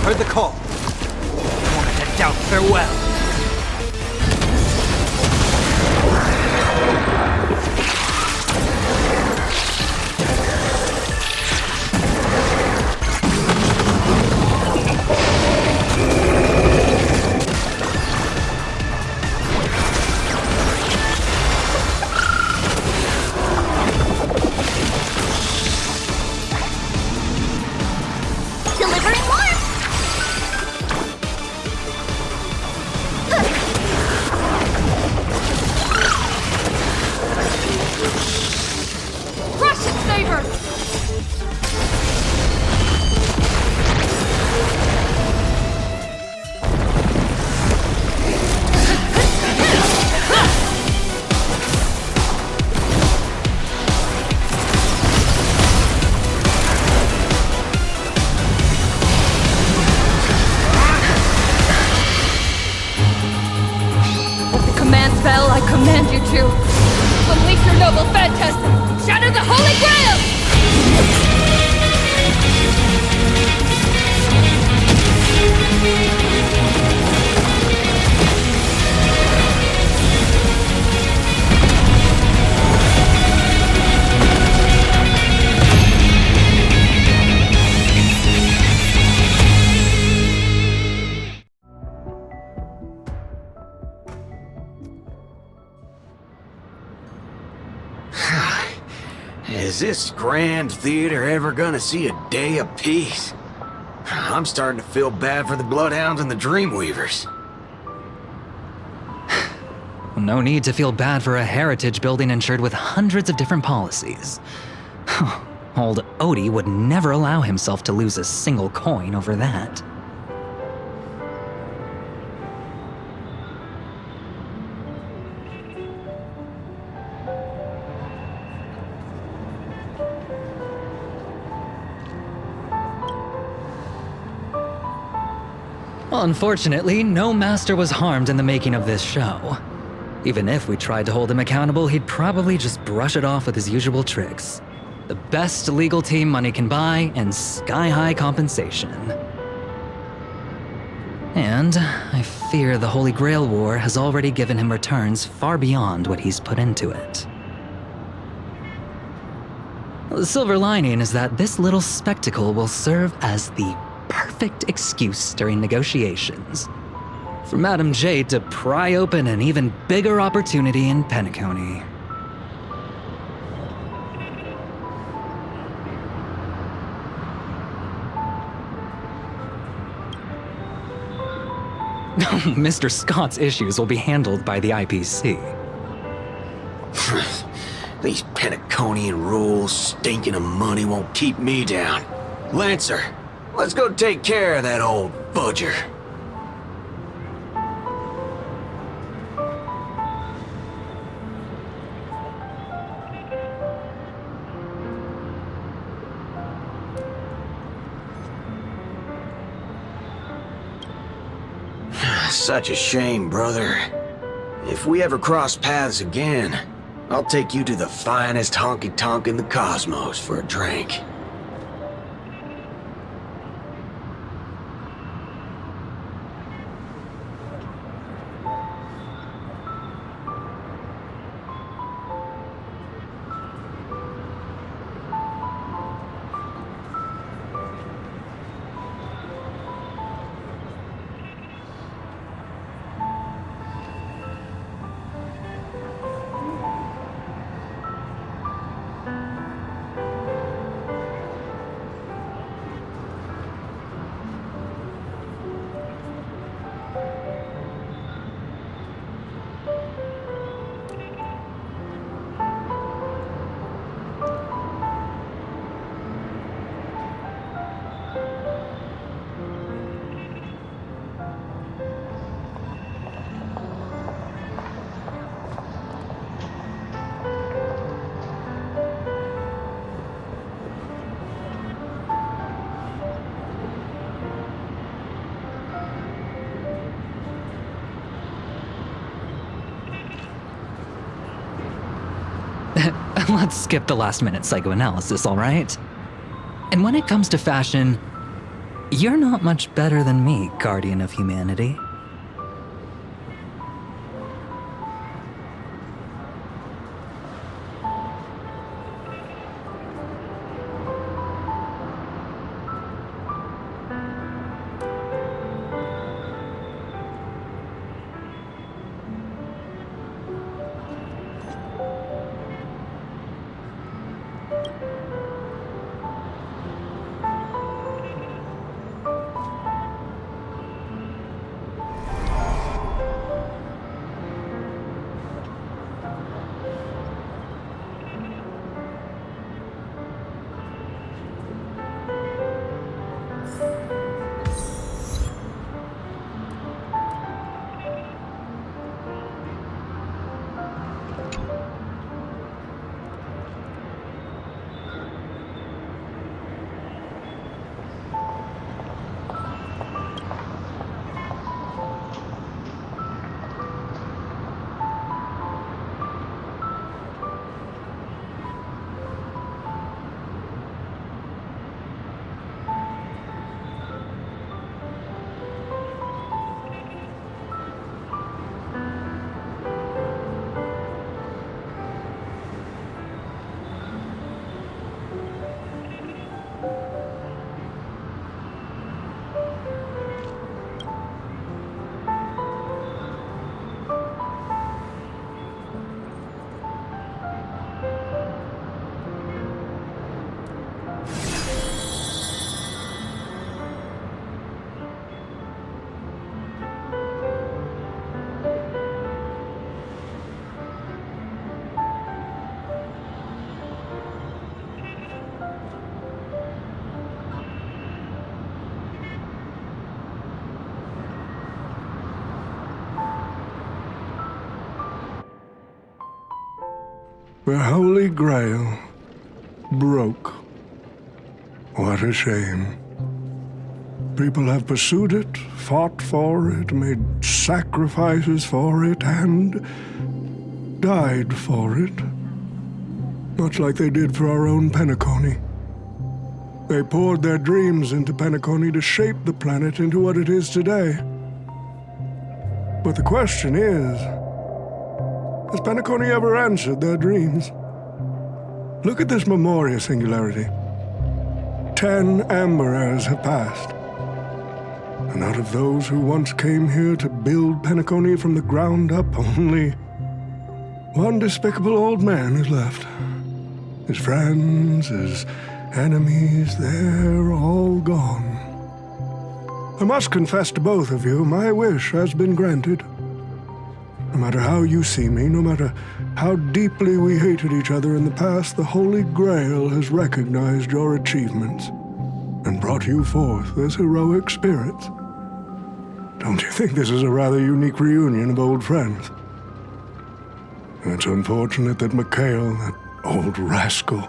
Heard the call. I wanted to doubt farewell. Delivering warmth! Russian saber! With the command spell, I command you to unleash your noble phantasm! Shatter the Holy Grail! Is this grand theater ever gonna see a day of peace? I'm starting to feel bad for the Bloodhounds and the Dreamweavers. No need to feel bad for a heritage building insured with hundreds of different policies. Old Odie would never allow himself to lose a single coin over that. Well, unfortunately, no master was harmed in the making of this show. Even if we tried to hold him accountable, he'd probably just brush it off with his usual tricks. The best legal team money can buy, and sky-high compensation. And I fear the Holy Grail War has already given him returns far beyond what he's put into it. The silver lining is that this little spectacle will serve as the perfect excuse during negotiations for Madame Jade to pry open an even bigger opportunity in Penacony. Mr. Scott's issues will be handled by the IPC. These Penaconian rules, stinking of money won't keep me down. Lancer, let's go take care of that old budger. Such a shame, brother. If we ever cross paths again, I'll take you to the finest honky-tonk in the cosmos for a drink. Let's skip the last-minute psychoanalysis, all right? And when it comes to fashion, you're not much better than me, Guardian of Humanity. The Holy Grail broke. What a shame. People have pursued it, fought for it, made sacrifices for it, and died for it. Much like they did for our own Penacony. They poured their dreams into Penacony to shape the planet into what it is today. But the question is, has Penacony ever answered their dreams? Look at this Memoria singularity. 10 Amber Heirs have passed. And out of those who once came here to build Penacony from the ground up, only one despicable old man is left. His friends, his enemies, they're all gone. I must confess to both of you, my wish has been granted. No matter how you see me, no matter how deeply we hated each other in the past, the Holy Grail has recognized your achievements and brought you forth as heroic spirits. Don't you think this is a rather unique reunion of old friends? It's unfortunate that Mikhail, that old rascal,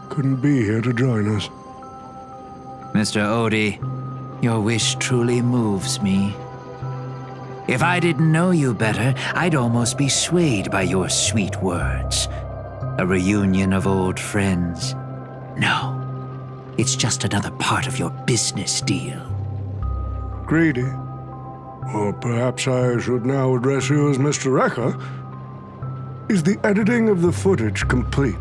couldn't be here to join us. Mr. Odie, your wish truly moves me. If I didn't know you better, I'd almost be swayed by your sweet words. A reunion of old friends. No, it's just another part of your business deal. Greedy? Or perhaps I should now address you as Mr. Rekka. Is the editing of the footage complete?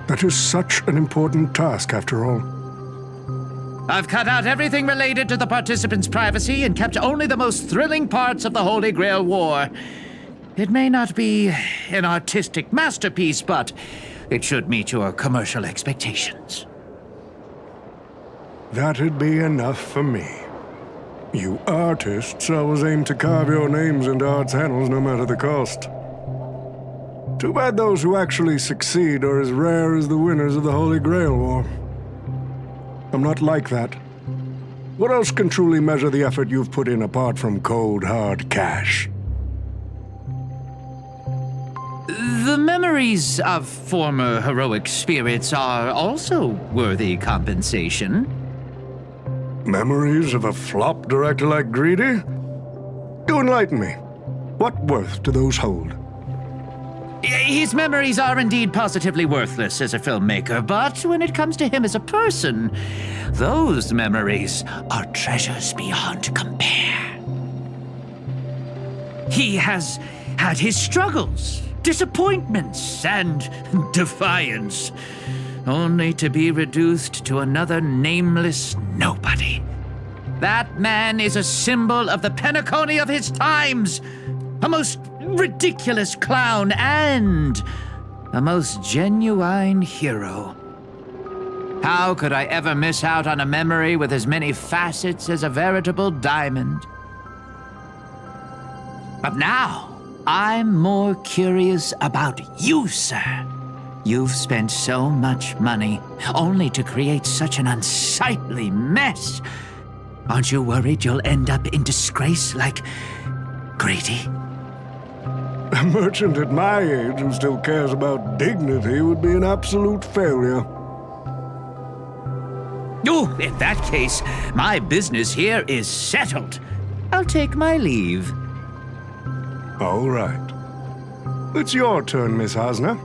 That is such an important task, after all. I've cut out everything related to the participants' privacy and kept only the most thrilling parts of the Holy Grail War. It may not be an artistic masterpiece, but it should meet your commercial expectations. That'd be enough for me. You artists always aim to carve your names into art's annals no matter the cost. Too bad those who actually succeed are as rare as the winners of the Holy Grail War. I'm not like that. What else can truly measure the effort you've put in apart from cold, hard cash? The memories of former heroic spirits are also worthy compensation. Memories of a flop director like Greedy? Do enlighten me. What worth do those hold? His memories are indeed positively worthless as a filmmaker, but when it comes to him as a person, those memories are treasures beyond compare. He has had his struggles, disappointments, and defiance, only to be reduced to another nameless nobody. That man is a symbol of the Penacony of his times, a most ridiculous clown and a most genuine hero. How could I ever miss out on a memory with as many facets as a veritable diamond? But now, I'm more curious about you, sir. You've spent so much money, only to create such an unsightly mess. Aren't you worried you'll end up in disgrace like Grady? A merchant at my age who still cares about dignity would be an absolute failure. Oh, in that case, my business here is settled. I'll take my leave. All right. It's your turn, Miss Hasna.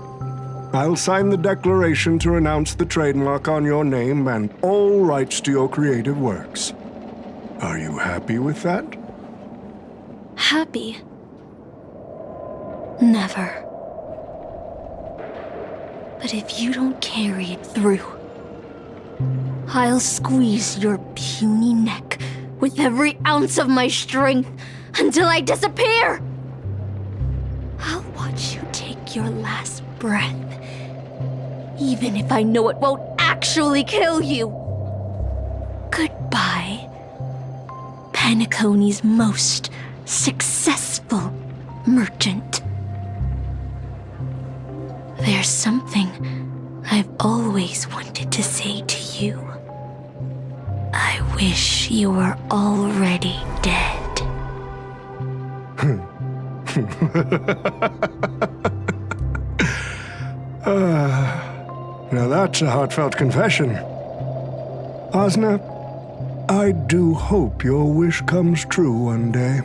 I'll sign the declaration to renounce the trademark on your name and all rights to your creative works. Are you happy with that? Happy? Never. But if you don't carry it through, I'll squeeze your puny neck with every ounce of my strength until I disappear! I'll watch you take your last breath, even if I know it won't actually kill you. Goodbye, Penacony's most successful merchant. There's something I've always wanted to say to you. I wish you were already dead. Now that's a heartfelt confession. Hasna, I do hope your wish comes true one day.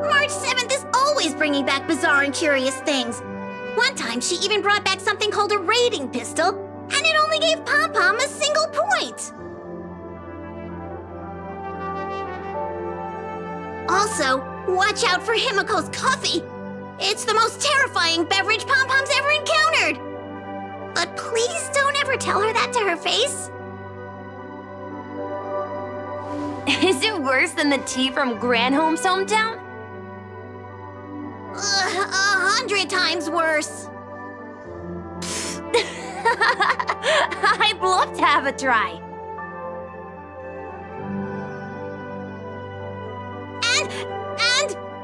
March 7th is always bringing back bizarre and curious things. One time, she even brought back something called a raiding pistol, and it only gave Pom-Pom a single point. Also, watch out for Himiko's coffee. It's the most terrifying beverage Pom-Pom's ever encountered. But please don't ever tell her that to her face. Is it worse than the tea from Granholm's hometown? 100 times worse. I'd love to have a try. And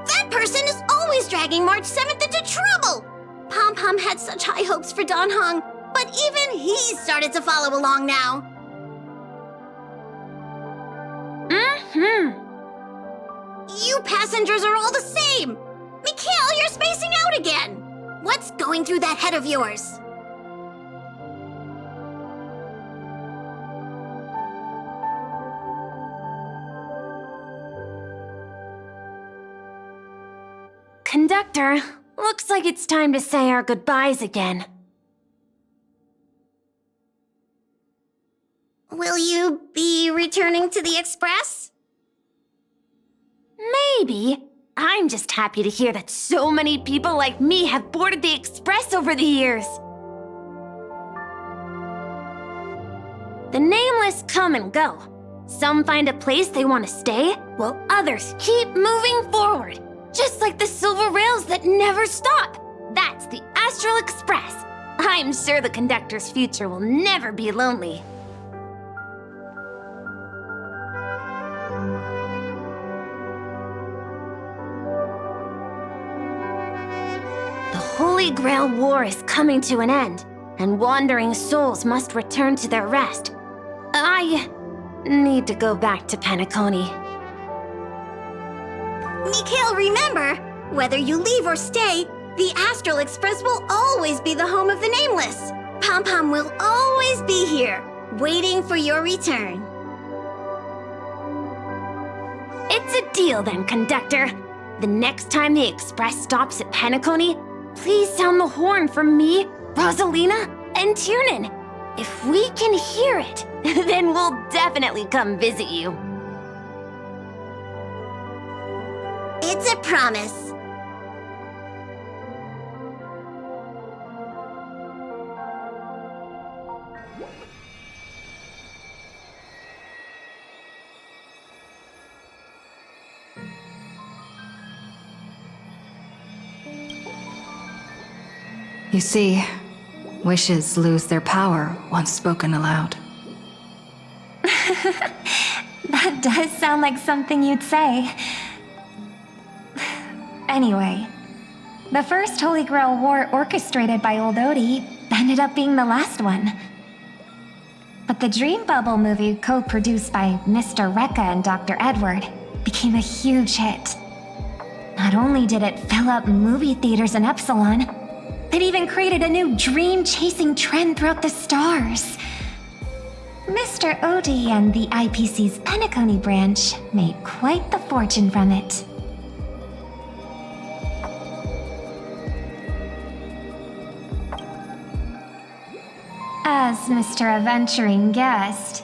that person is always dragging March 7th into trouble. Pom-Pom had such high hopes for Don Hong, but even he started to follow along now. You passengers are all the same. Mikhail, you're spacing out again. What's going through that head of yours? Conductor, looks like it's time to say our goodbyes again. Will you be returning to the Express? Maybe. I'm just happy to hear that so many people like me have boarded the Express over the years. The nameless come and go. Some find a place they want to stay, while others keep moving forward. Just like the silver rails that never stop. That's the Astral Express. I'm sure the conductor's future will never be lonely. The Holy Grail War is coming to an end, and wandering souls must return to their rest. I need to go back to Penacony. Mikhail, remember, whether you leave or stay, the Astral Express will always be the home of the Nameless. Pom-Pom will always be here, waiting for your return. It's a deal then, conductor. The next time the Express stops at Penacony, please sound the horn for me, Rosalina, and Tiernan. If we can hear it, then we'll definitely come visit you. It's a promise. You see, wishes lose their power once spoken aloud. That does sound like something you'd say. Anyway, the first Holy Grail War orchestrated by Old Odie ended up being the last one. But the Dream Bubble movie, co-produced by Mr. Rekka and Dr. Edward, became a huge hit. Not only did it fill up movie theaters in Epsilon, it even created a new dream-chasing trend throughout the stars. Mr. Odie and the IPC's Penacony branch made quite the fortune from it. As Mr. Adventuring guest,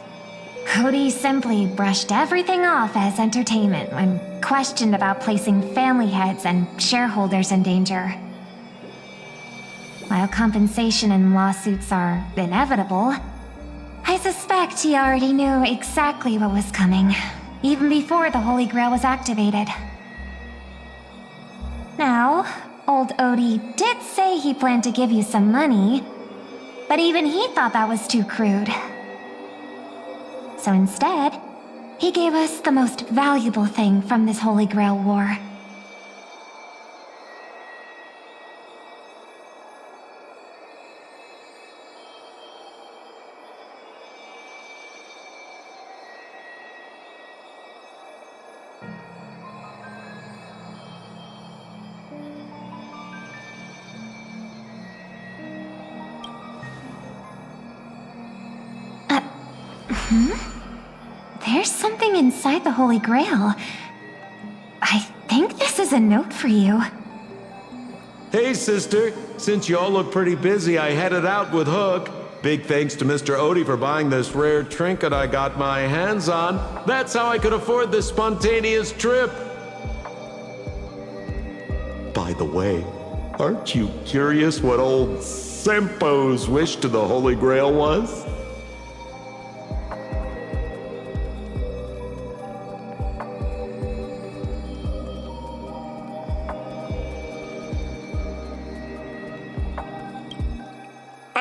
Cody simply brushed everything off as entertainment when questioned about placing family heads and shareholders in danger. While compensation and lawsuits are inevitable, I suspect he already knew exactly what was coming, even before the Holy Grail was activated. Now, Old Odie did say he planned to give you some money, but even he thought that was too crude. So instead, he gave us the most valuable thing from this Holy Grail war. There's something inside the Holy Grail. I think this is a note for you. Hey, sister. Since y'all look pretty busy, I headed out with Hook. Big thanks to Mr. Odie for buying this rare trinket I got my hands on. That's how I could afford this spontaneous trip. By the way, aren't you curious what old Sempo's wish to the Holy Grail was?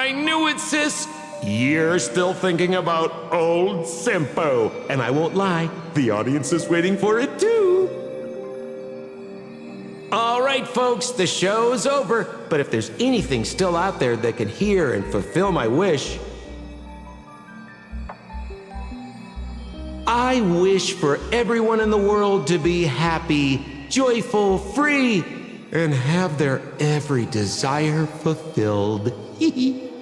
I knew it, sis! You're still thinking about old Sempo, and I won't lie, the audience is waiting for it too. All right, folks, the show's over, but if there's anything still out there that can hear and fulfill my wish, I wish for everyone in the world to be happy, joyful, free, and have their every desire fulfilled. Hee hee.